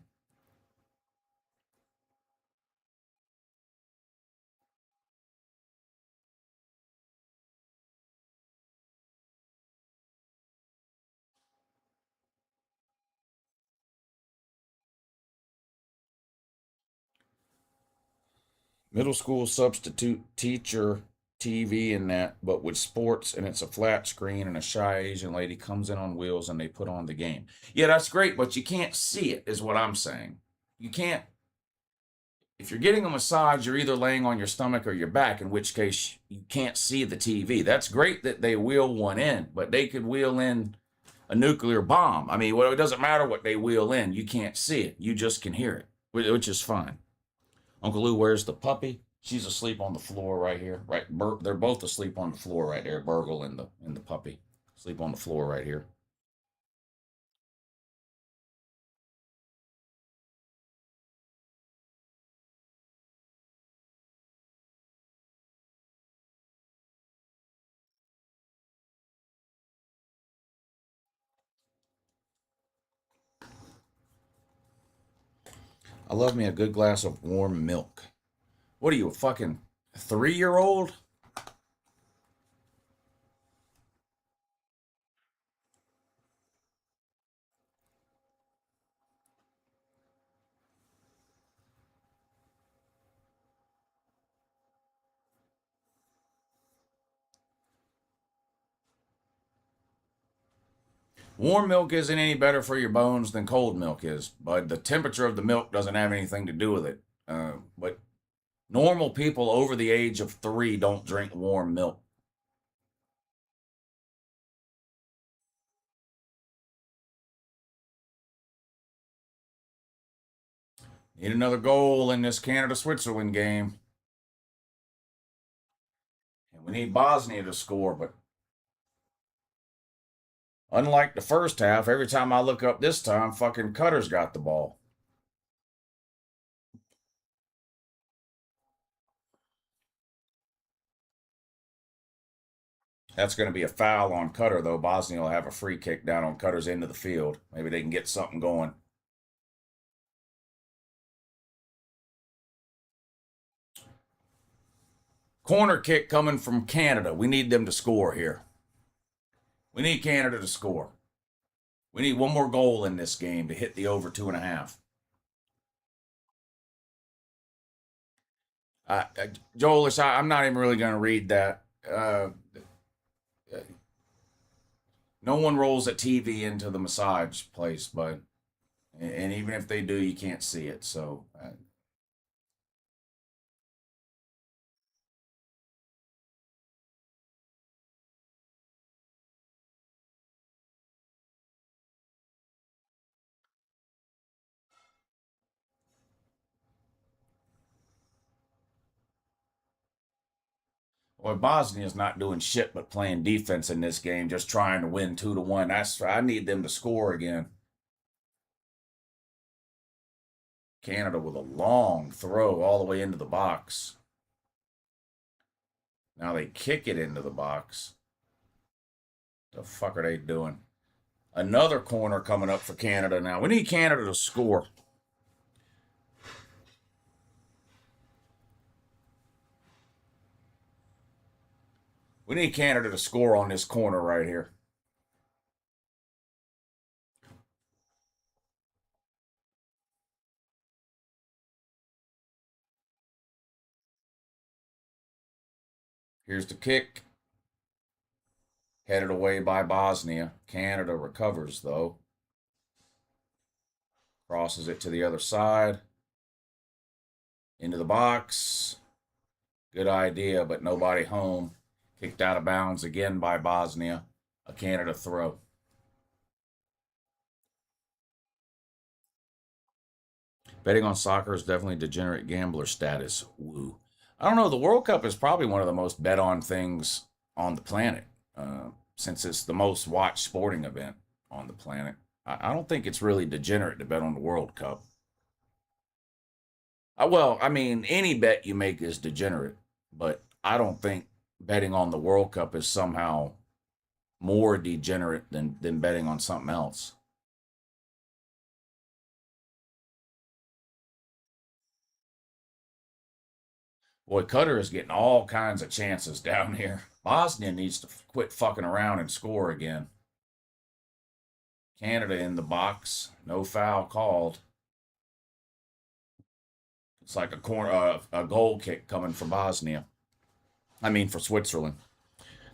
Middle school substitute teacher TV and that, but with sports, and it's a flat screen, and a shy Asian lady comes in on wheels and they put on the game. Yeah, that's great, but you can't see it, is what I'm saying. You can't. If you're getting a massage, you're either laying on your stomach or your back, in which case you can't see the TV. That's great that they wheel one in, but they could wheel in a nuclear bomb. I mean, well, it doesn't matter what they wheel in. You can't see it. You just can hear it, which is fine. Uncle Lou, where's the puppy? She's asleep on the floor right here. Right, they're both asleep on the floor right there. Burgle and the puppy sleep on the floor right here. I love me a good glass of warm milk. What are you, a fucking 3-year old? Warm milk isn't any better for your bones than cold milk is, but the temperature of the milk doesn't have anything to do with it. But normal people over the age of 3 don't drink warm milk. Need another goal in this Canada Switzerland game. And we need Bosnia to score, but unlike the first half, every time I look up this time, fucking Cutter's got the ball. That's going to be a foul on Cutter, though. Bosnia will have a free kick down on Cutter's end of the field. Maybe they can get something going. Corner kick coming from Canada. We need them to score here. We need Canada to score. We need one more goal in this game to hit the over 2.5. Joelish, I'm not even really going to read that. No one rolls a TV into the massage place, but and even if they do, you can't see it. So well, Bosnia's not doing shit but playing defense in this game, just trying to win 2-1. I need them to score again. Canada with a long throw all the way into the box. Now they kick it into the box. The fuck are they doing? Another corner coming up for Canada now. We need Canada to score. We need Canada to score on this corner right here. Here's the kick. Headed away by Bosnia. Canada recovers, though. Crosses it to the other side. Into the box. Good idea, but nobody home. Kicked out of bounds again by Bosnia. A Canada throw. Betting on soccer is definitely degenerate gambler status. Woo. I don't know. The World Cup is probably one of the most bet on things on the planet, since it's the most watched sporting event on the planet. I don't think it's really degenerate to bet on the World Cup. Well, I mean, any bet you make is degenerate, but I don't think betting on the World Cup is somehow more degenerate than betting on something else. Boy, Cutter is getting all kinds of chances down here. Bosnia needs to quit fucking around and score again. Canada in the box. No foul called. It's like a goal kick coming for Bosnia. I mean, for Switzerland.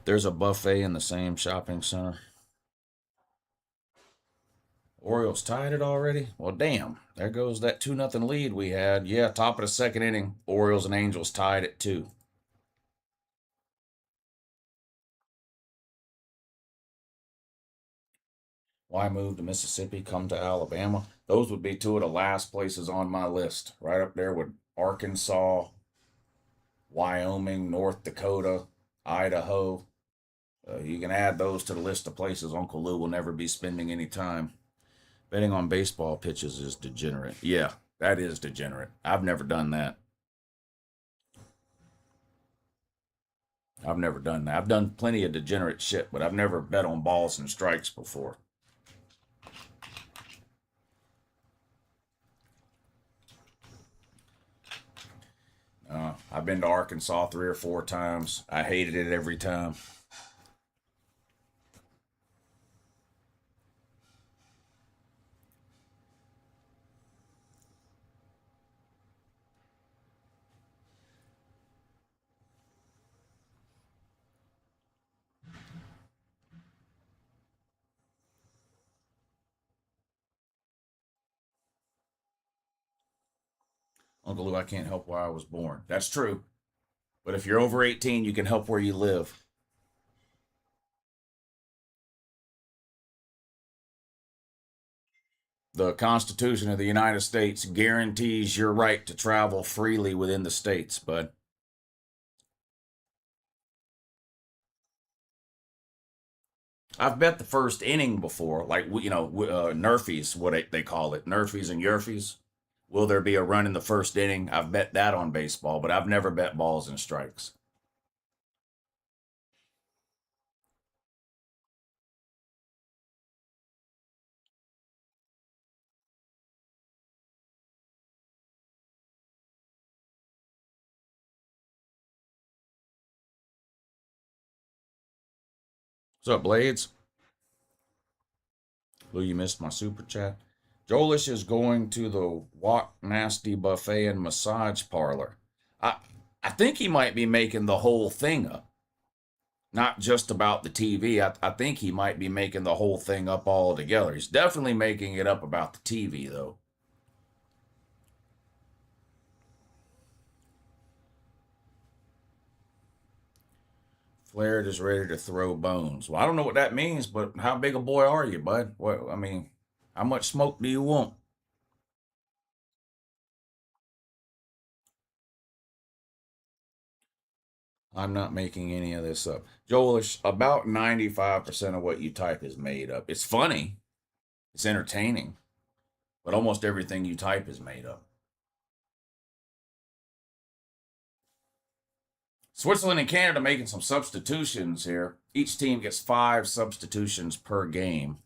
There's a buffet in the same shopping center. Orioles tied it already? Well, damn. There goes that 2-0 lead we had. Yeah, top of the second inning. Orioles and Angels tied at 2. Why move to Mississippi? Come to Alabama? Those would be two of the last places on my list. Right up there with Arkansas, Wyoming, North Dakota, Idaho. You can add those to the list of places Uncle Lou will never be spending any time. Betting on baseball pitches is degenerate. Yeah, that is degenerate. I've never done that. I've never done that. I've done plenty of degenerate shit, but I've never bet on balls and strikes before. I've been to Arkansas 3 or 4 times. I hated it every time. Uncle Lou, I can't help where I was born. That's true. But if you're over 18, you can help where you live. The Constitution of the United States guarantees your right to travel freely within the states, bud. I've bet the first inning before, like, Nerfies, what they call it, Nerfies and Yerfies. Will there be a run in the first inning? I've bet that on baseball, but I've never bet balls and strikes. What's up, Blades? Lou, you missed my super chat. Jolish is going to the Walk Nasty Buffet and Massage Parlor. I I think he might be making the whole thing up. Not just about the TV. I think he might be making the whole thing up all together. He's definitely making it up about the TV, though. Flared is ready to throw bones. Well, I don't know what that means, but how big a boy are you, bud? What I mean, how much smoke do you want? I'm not making any of this up. Joel, about 95% of what you type is made up. It's funny, it's entertaining, but almost everything you type is made up. Switzerland and Canada making some substitutions here. Each team gets 5 substitutions per game.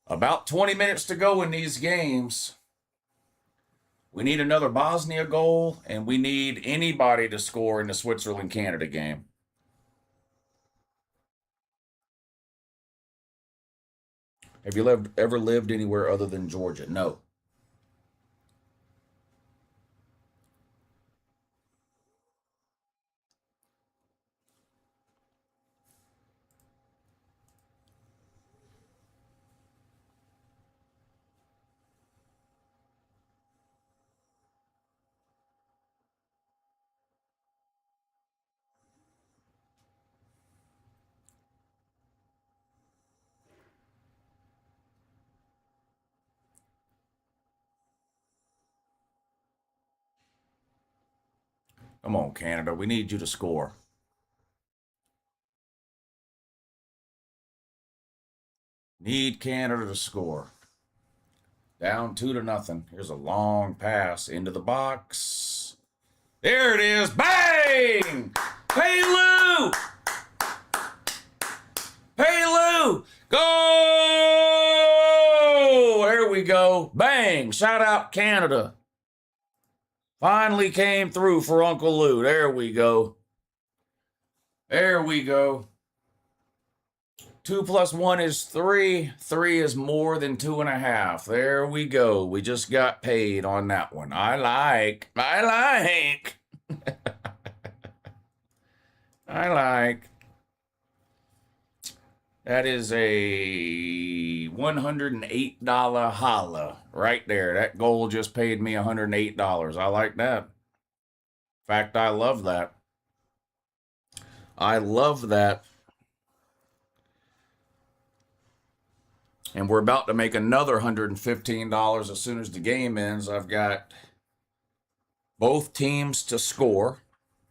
About 20 minutes to go in these games. We need another Bosnia goal, and we need anybody to score in the Switzerland Canada game. Have you ever lived anywhere other than Georgia? No. Come on, Canada. We need you to score. Need Canada to score. Down 2-0. Here's a long pass into the box. There it is. Bang! Hey, Lou! Hey, Lou! Go! There we go. go. Bang! Shout out Canada. Finally came through for Uncle Lou. There we go. There we go. 2 plus 1 is 3. 3 is more than 2.5. There we go. We just got paid on that one. I like. I like. That is a $108 holla right there. That goal just paid me $108. I like that. In fact, I love that. I love that. And we're about to make another $115 as soon as the game ends. I've got both teams to score.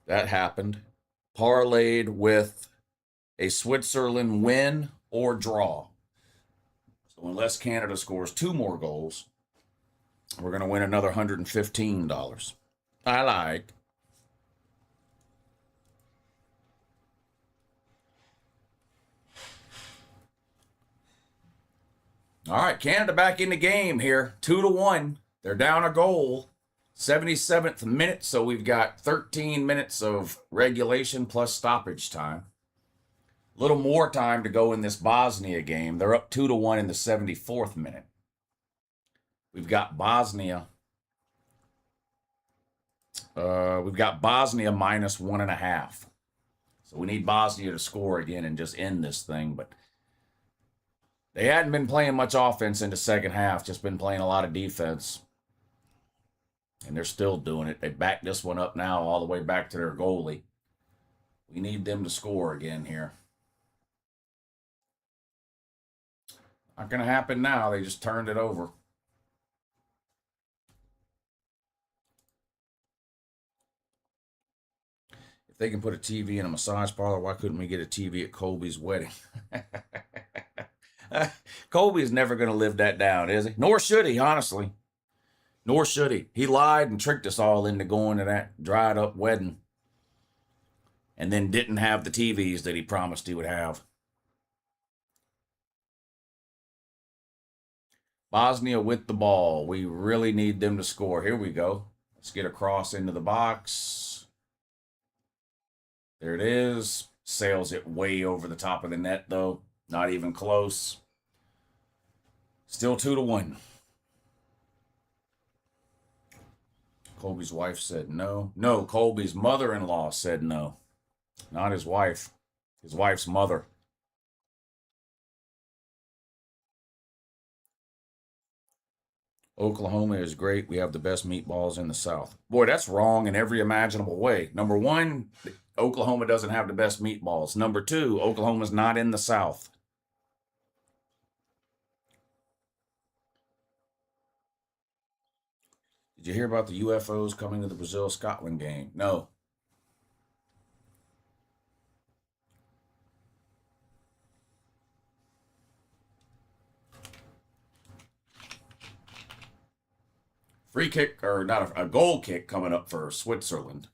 That happened. Parlayed with a Switzerland win or draw. So unless Canada scores 2 more goals, we're going to win another $115. I like. All right, Canada back in the game here. 2-1. They're down a goal. 77th minute, so we've got 13 minutes of regulation plus stoppage time. A little more time to go in this Bosnia game. They're up 2-1 in the 74th minute. We've got Bosnia. We've got Bosnia minus 1.5. So we need Bosnia to score again and just end this thing. But they hadn't been playing much offense in the second half, just been playing a lot of defense. And they're still doing it. They backed this one up now all the way back to their goalie. We need them to score again here. Not going to happen now. They just turned it over. If they can put a TV in a massage parlor, why couldn't we get a TV at Colby's wedding? Colby is never going to live that down, is he? Nor should he, honestly. Nor should he. He lied and tricked us all into going to that dried up wedding. And then didn't have the TVs that he promised he would have. Bosnia with the ball. We really need them to score. Here we go. Let's get a cross into the box. There it is. Sails it way over the top of the net, though. Not even close. Still 2-1. Colby's wife said no. No, Colby's mother-in-law said no. Not his wife. His wife's mother. Oklahoma is great. We have the best meatballs in the South. Boy, that's wrong in every imaginable way. Number one, Oklahoma doesn't have the best meatballs. Number two, Oklahoma's not in the South. Did you hear about the UFOs coming to the Brazil-Scotland game? No. Free kick, or not a goal kick coming up for Switzerland.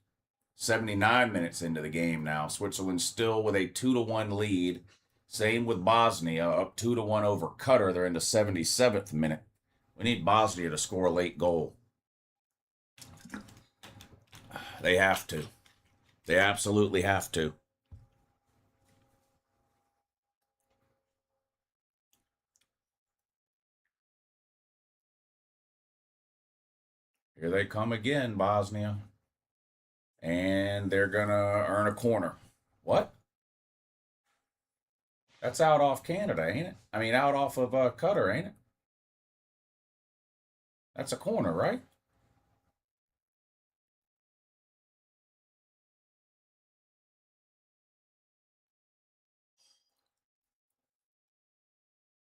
79 minutes into the game now. Switzerland still with a 2-1 lead. Same with Bosnia, up 2-1 over Qatar. They're in the 77th minute. We need Bosnia to score a late goal. They have to. They absolutely have to. Here they come again, Bosnia. And they're going to earn a corner. What? That's out off Canada, ain't it? I mean, out off of Qatar, ain't it? That's a corner, right?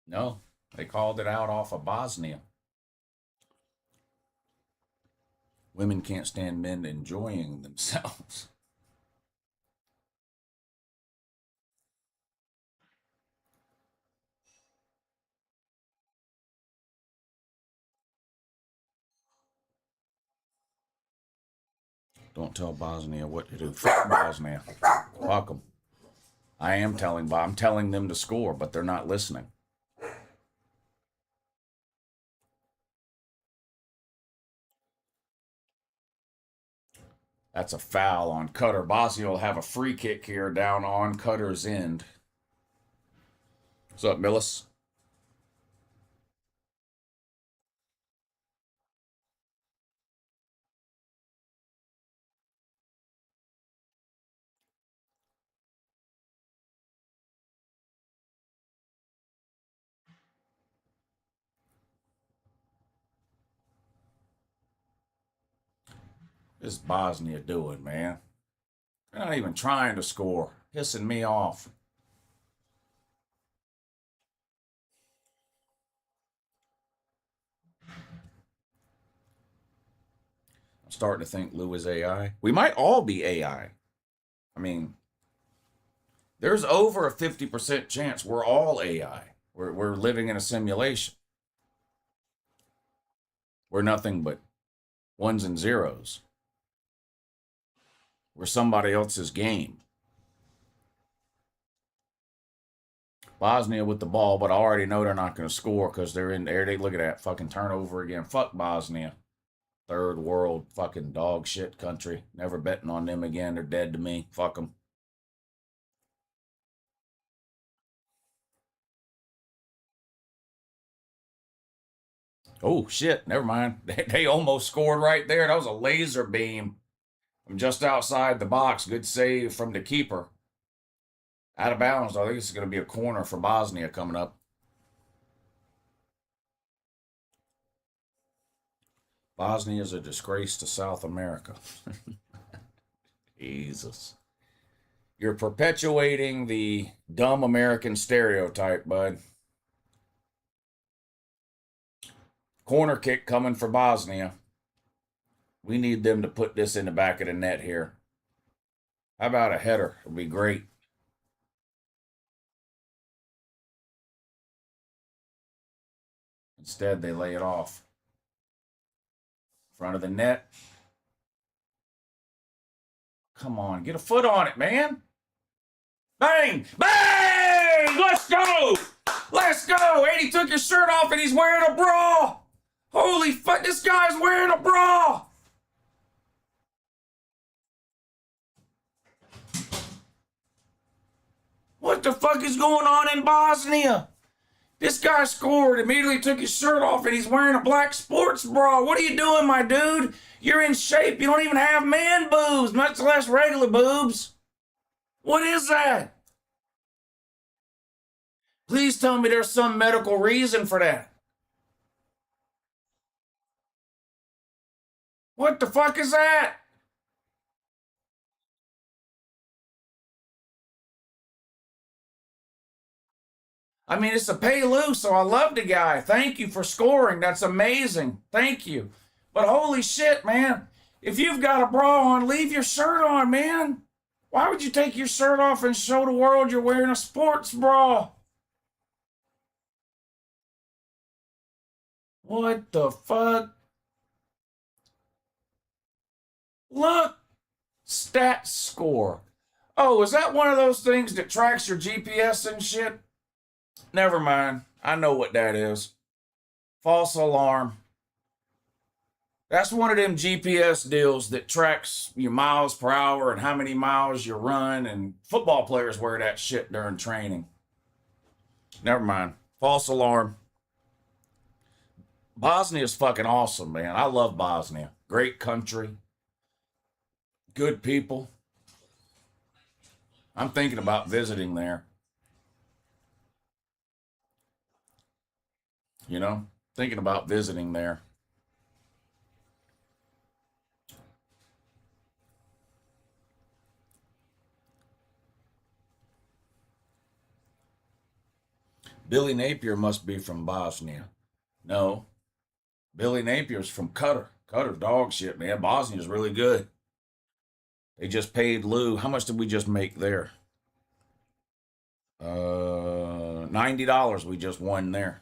No, they called it out off of Bosnia. Women can't stand men enjoying themselves. Don't tell Bosnia what to do. Fuck Bosnia. Fuck them. I'm telling them to score, but they're not listening. That's a foul on Cutter. Bosnia will have a free kick here down on Cutter's end. What's up, Millis? This Bosnia doing, man? They're not even trying to score. Pissing me off. I'm starting to think Lou is AI. We might all be AI. I mean, there's over a 50% chance we're all AI. We're living in a simulation. We're nothing but ones and zeros. We're somebody else's game. Bosnia with the ball, but I already know they're not going to score because they're in there. They look at that fucking turnover again. Fuck Bosnia. Third world fucking dog shit country. Never betting on them again. They're dead to me. Fuck them. Oh shit, never mind. They almost scored right there. That was a laser beam from just outside the box. Good save from the keeper. Out of bounds. I think it's going to be a corner for Bosnia coming up. Bosnia is a disgrace to South America. Jesus. You're perpetuating the dumb American stereotype, bud. Corner kick coming for Bosnia. We need them to put this in the back of the net here. How about a header? It'd be great. Instead, they lay it off. Front of the net. Come on, get a foot on it, man. Bang! Bang! Let's go! Let's go! And he took his shirt off and he's wearing a bra! Holy fuck, this guy's wearing a bra! What the fuck is going on in Bosnia? This guy scored, immediately took his shirt off, and he's wearing a black sports bra. What are you doing, my dude? You're in shape. You don't even have man boobs, much less regular boobs. What is that? Please tell me there's some medical reason for that. What the fuck is that? I mean, it's a pay Lou, so I love the guy. Thank you for scoring. That's amazing. Thank you. But holy shit, man. If you've got a bra on, leave your shirt on, man. Why would you take your shirt off and show the world you're wearing a sports bra? What the fuck? Look. Stats score. Oh, is that one of those things that tracks your GPS and shit? Never mind. I know what that is. False alarm. That's one of them GPS deals that tracks your miles per hour and how many miles you run, and football players wear that shit during training. Never mind. False alarm. Bosnia is fucking awesome, man. I love Bosnia. Great country. Good people. I'm thinking about visiting there. You know, thinking about visiting there. Billy Napier must be from Bosnia. No, Billy Napier's from Qatar. Qatar's dog shit, man. Bosnia's really good. They just paid Lou. How much did we just make there? $90 we just won there.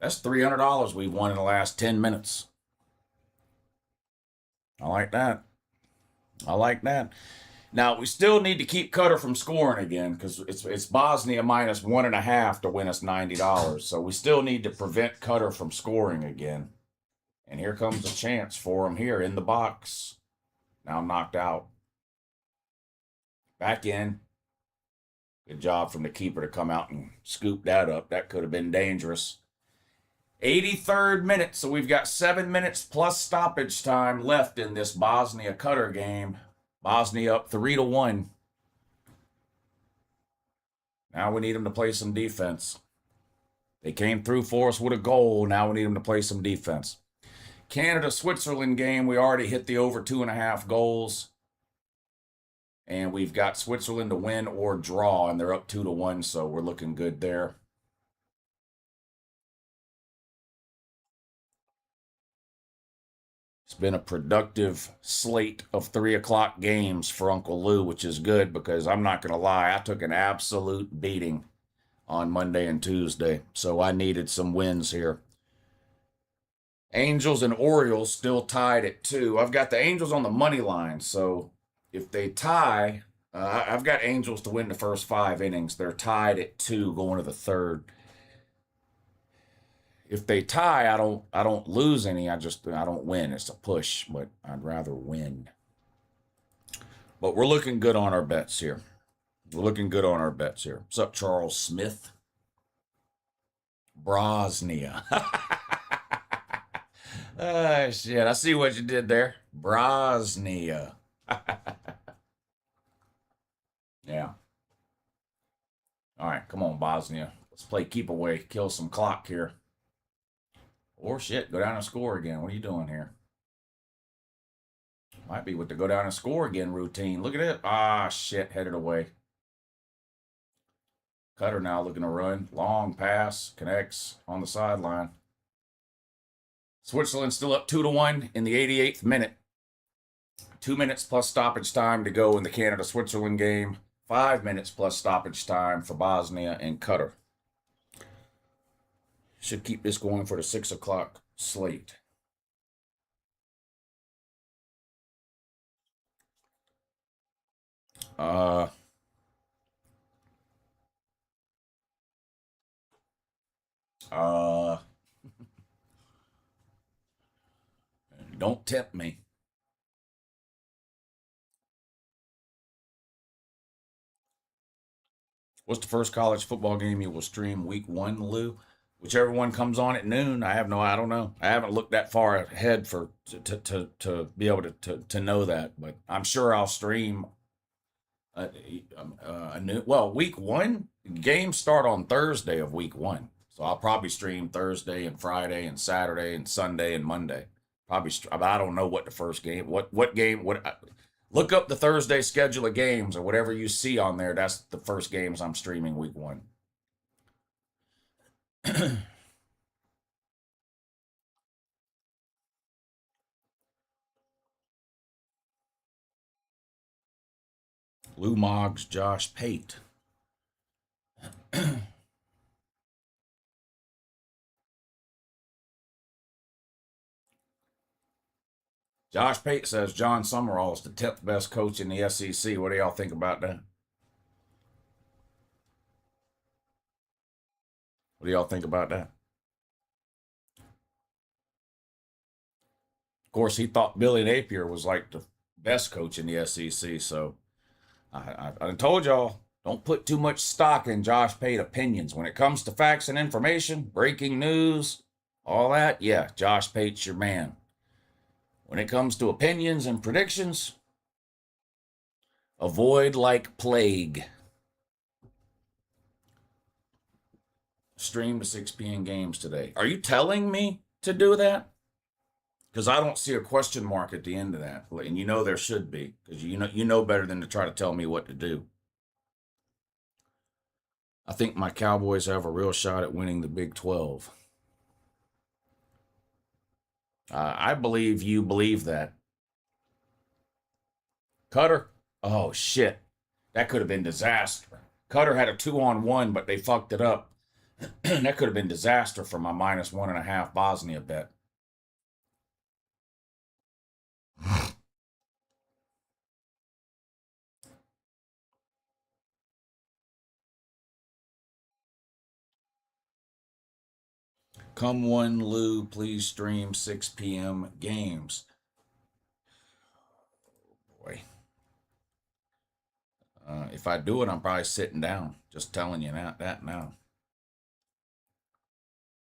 That's $300 we've won in the last 10 minutes. I like that. I like that. Now we still need to keep Qatar from scoring again because it's Bosnia minus 1.5 to win us $90. So we still need to prevent Qatar from scoring again. And here comes a chance for him here in the box. Now knocked out. Back in. Good job from the keeper to come out and scoop that up. That could have been dangerous. 83rd minute, so we've got 7 minutes plus stoppage time left in this Bosnia Qatar game. Bosnia up 3-1. Now we need them to play some defense. They came through for us with a goal. Now we need them to play some defense. Canada-Switzerland game, we already hit the over 2.5 goals. And we've got Switzerland to win or draw, and they're up 2-1, so we're looking good there. It's been a productive slate of 3 o'clock games for Uncle Lou, which is good because I'm not going to lie, I took an absolute beating on Monday and Tuesday, so I needed some wins here. Angels and Orioles still tied at 2. I've got the Angels on the money line, so if they tie, I've got Angels to win the first 5 innings. They're tied at 2 going to the 3rd. If they tie, I don't lose any. I don't win. It's a push, but I'd rather win. But we're looking good on our bets here. We're looking good on our bets here. What's up, Charles Smith? Bosnia. Shit, I see what you did there. Bosnia. Yeah. All right, come on, Bosnia. Let's play keep away, kill some clock here. Or shit, go down and score again. What are you doing here? Might be with the go down and score again routine. Look at it. Ah, shit, headed away. Cutter now looking to run. Long pass, connects on the sideline. Switzerland still up 2-1 in the 88th minute. 2 minutes plus stoppage time to go in the Canada-Switzerland game. 5 minutes plus stoppage time for Bosnia and Qatar. Should keep this going for the 6 o'clock slate. Don't tempt me. What's the first college football game you will stream week 1, Lou? Whichever one comes on at noon. I don't know. I haven't looked that far ahead to be able to know that, but I'm sure I'll stream a new. Well, week 1 games start on Thursday of week 1, so I'll probably stream Thursday and Friday and Saturday and Sunday and Monday. Probably, I don't know what the first game. What game? Look up the Thursday schedule of games or whatever you see on there. That's the first games I'm streaming week 1. Lou Moggs, Josh Pate. Josh Pate says John Summerall is the 10th best coach in the SEC. What do y'all think about that? What do y'all think about that? Of course, he thought Billy Napier was like the best coach in the SEC. So I told y'all, don't put too much stock in Josh Pate opinions. When it comes to facts and information, breaking news, all that, yeah, Josh Pate's your man. When it comes to opinions and predictions, avoid like plague. Stream the 6 p.m. games today. Are you telling me to do that? Because I don't see a question mark at the end of that. And you know there should be, because you know better than to try to tell me what to do. I think my Cowboys have a real shot at winning the Big 12. I believe you believe that. Cutter? Oh, shit. That could have been disaster. Cutter had a 2-on-1, but they fucked it up. That could have been disaster for my -1.5 Bosnia bet. Come one, Lou, please stream 6 p.m. games. Boy. If I do it, I'm probably sitting down. Just telling you that now.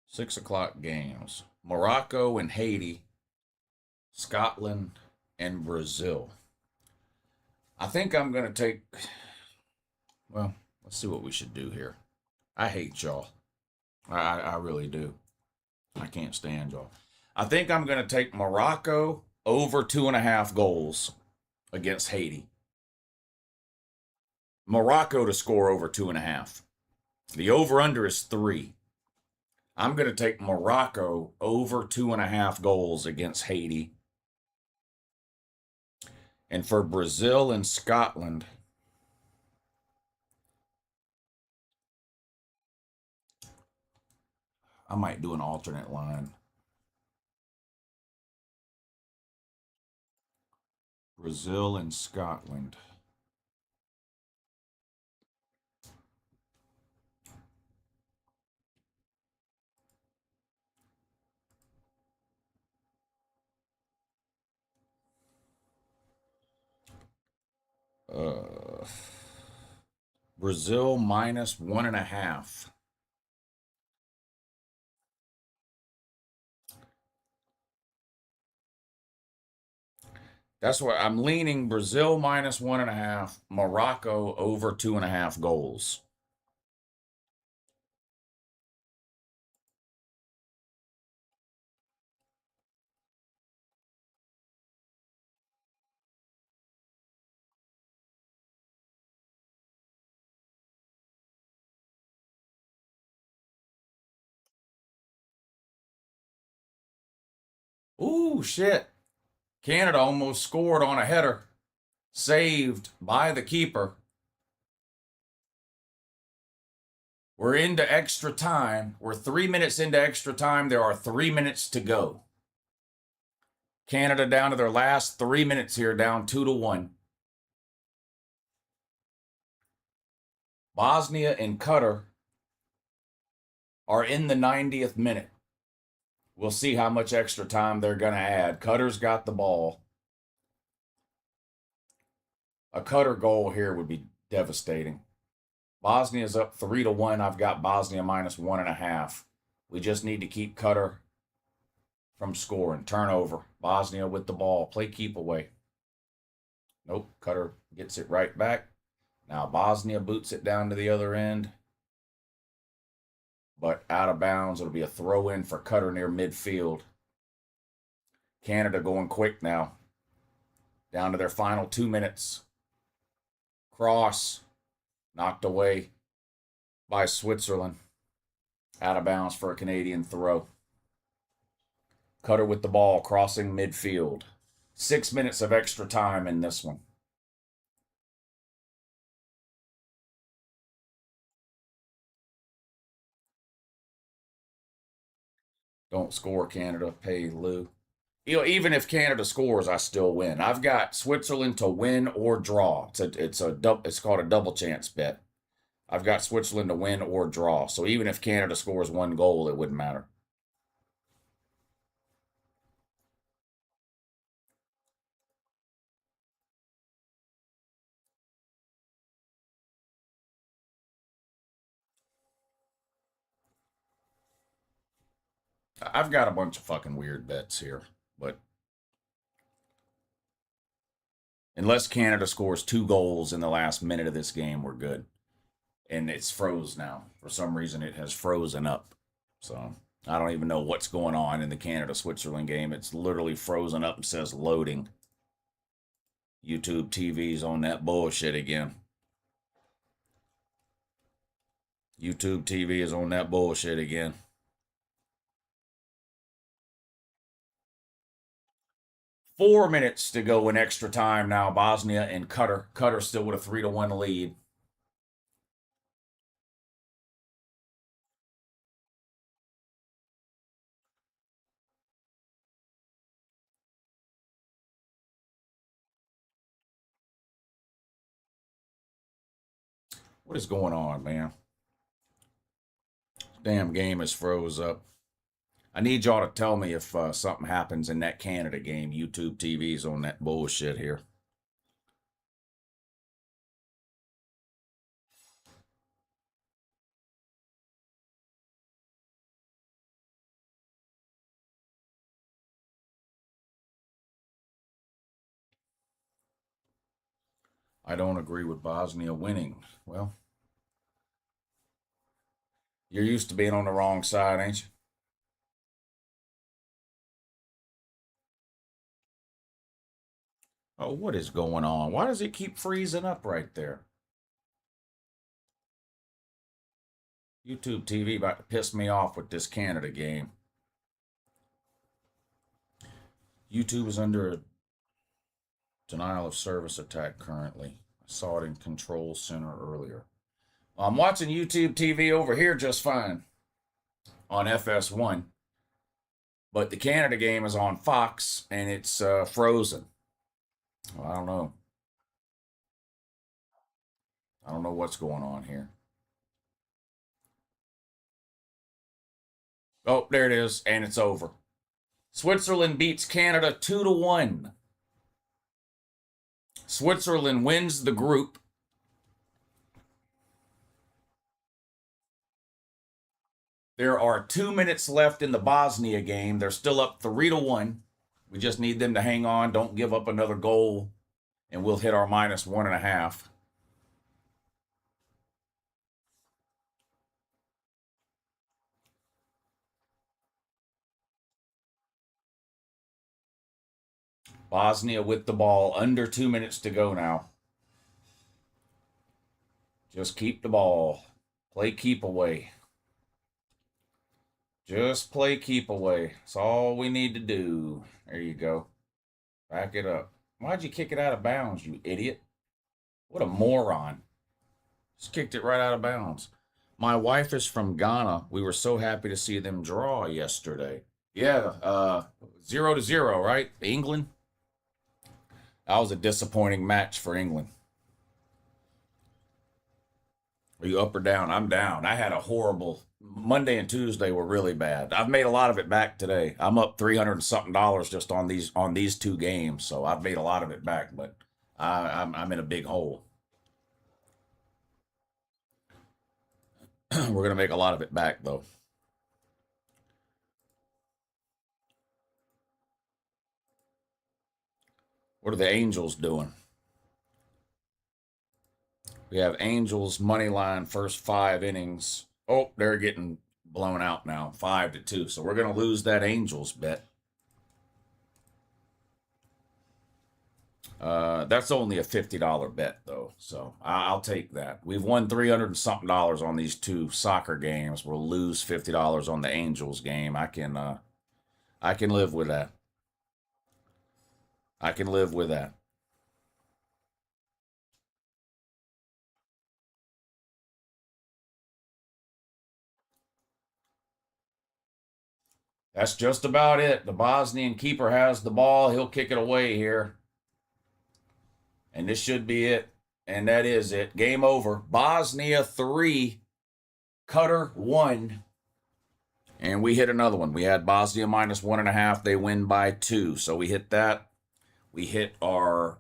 6 o'clock games. Morocco and Haiti. Scotland and Brazil. I think I'm going to take... Well, let's see what we should do here. I hate y'all. I really do. I can't stand y'all. I think I'm going to take Morocco over 2.5 goals against Haiti. Morocco to score over 2.5. The over-under is 3. I'm going to take Morocco over 2.5 goals against Haiti. And for Brazil and Scotland, I might do an alternate line. Brazil and Scotland. Brazil minus 1.5. That's what I'm leaning. Brazil minus 1.5. Morocco over 2.5 goals. Ooh, shit. Canada almost scored on a header. Saved by the keeper. We're into extra time. We're 3 minutes into extra time. There are 3 minutes to go. Canada down to their last 3 minutes here, down 2-1. Bosnia and Qatar are in the 90th minute. We'll see how much extra time they're going to add. Qatar's got the ball. A Qatar goal here would be devastating. Bosnia's up 3-1. I've got Bosnia minus 1.5. We just need to keep Qatar from scoring. Turnover. Bosnia with the ball. Play keep away. Nope. Qatar gets it right back. Now Bosnia boots it down to the other end. But out of bounds. It'll be a throw in for Qatar near midfield. Canada going quick now. Down to their final 2 minutes. Cross. Knocked away by Switzerland. Out of bounds for a Canadian throw. Qatar with the ball, crossing midfield. 6 minutes of extra time in this one. Don't score, Canada. Pay Lou. Even if Canada scores, I still win. I've got Switzerland to win or draw. It's called a double chance bet. I've got Switzerland to win or draw. So even if Canada scores 1 goal, it wouldn't matter. I've got a bunch of fucking weird bets here, but unless Canada scores 2 goals in the last minute of this game, we're good. And it's froze now. For some reason, it has frozen up. So I don't even know what's going on in the Canada-Switzerland game. It's literally frozen up and says loading. YouTube TV's on that bullshit again. YouTube TV is on that bullshit again. Four minutes to go in extra time now. Bosnia and Qatar. Qatar still with a 3-1 lead. What is going on, man? Damn game is froze up. I need y'all to tell me if something happens in that Canada game. YouTube TV's on that bullshit here. I don't agree with Bosnia winning. Well, you're used to being on the wrong side, ain't you? Oh, what is going on? Why does it keep freezing up right there? YouTube TV about to piss me off with this Canada game. YouTube is under a denial of service attack currently. I saw it in Control Center earlier. Well, I'm watching YouTube TV over here just fine on FS1, but the Canada game is on Fox and it's frozen. Well, I don't know. I don't know what's going on here. Oh, there it is, and it's over. Switzerland beats Canada 2-1. Switzerland wins the group. There are 2 minutes left in the Bosnia game. They're still up 3-1. We just need them to hang on. Don't give up another goal, and we'll hit our -1.5. Bosnia with the ball. Under 2 minutes to go now. Just keep the ball. Play keep away. Just play keep away. That's all we need to do. There you go. Back it up. Why'd you kick it out of bounds, you idiot? What a moron. Just kicked it right out of bounds. My wife is from Ghana. We were so happy to see them draw yesterday. Yeah, 0-0, right? England? That was a disappointing match for England. Are you up or down? I'm down. I had a horrible Monday and Tuesday were really bad. I've made a lot of it back today. I'm up 300 and something dollars just on these two games, so I've made a lot of it back. But I'm in a big hole. We're gonna make a lot of it back though. What are the Angels doing? We have Angels money line first 5 innings. Oh, they're getting blown out now, 5-2. So we're gonna lose that Angels bet. That's only a $50 bet though, so I'll take that. We've won 300 and something dollars on these two soccer games. We'll lose $50 on the Angels game. I can live with that. I can live with that. That's just about it. The Bosnian keeper has the ball. He'll kick it away here. And this should be it. And that is it. Game over. Bosnia 3, Qatar 1. And we hit another one. We had Bosnia -1.5. They win by 2. So we hit that. We hit our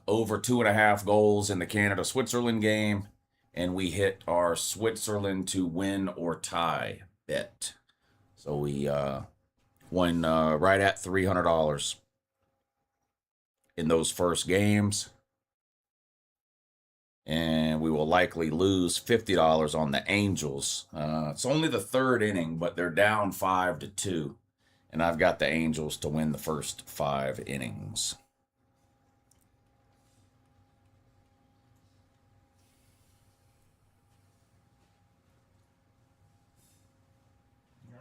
over 2.5 goals in the Canada-Switzerland game. And we hit our Switzerland to win or tie bet. So we won right at $300 in those first games. And we will likely lose $50 on the Angels. It's only the third inning, but they're down 5-2. And I've got the Angels to win the first 5 innings.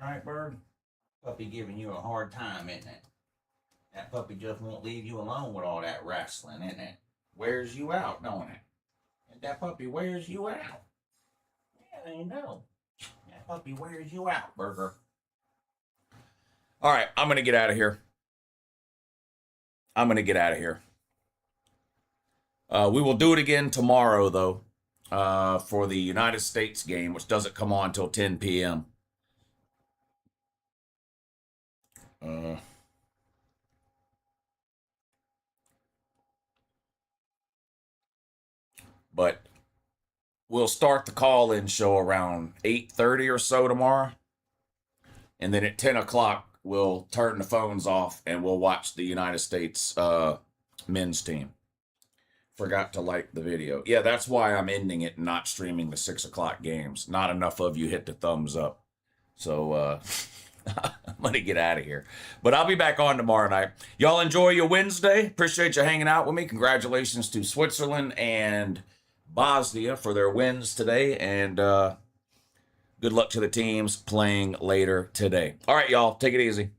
All right, Bird? Puppy giving you a hard time, isn't it? That puppy just won't leave you alone with all that wrestling, isn't it? Wears you out, don't it? And that puppy wears you out. Yeah, I know. That puppy wears you out, Burger. All right, I'm going to get out of here. We will do it again tomorrow, though, for the United States game, which doesn't come on until 10 p.m. But we'll start the call-in show around 8:30 or so tomorrow. And then at 10 o'clock, we'll turn the phones off and we'll watch the United States men's team. Forgot to like the video. Yeah, that's why I'm ending it and not streaming the 6 o'clock games. Not enough of you hit the thumbs up. So I'm going to get out of here. But I'll be back on tomorrow night. Y'all enjoy your Wednesday. Appreciate you hanging out with me. Congratulations to Switzerland and Bosnia for their wins today. And good luck to the teams playing later today. All right, y'all. Take it easy.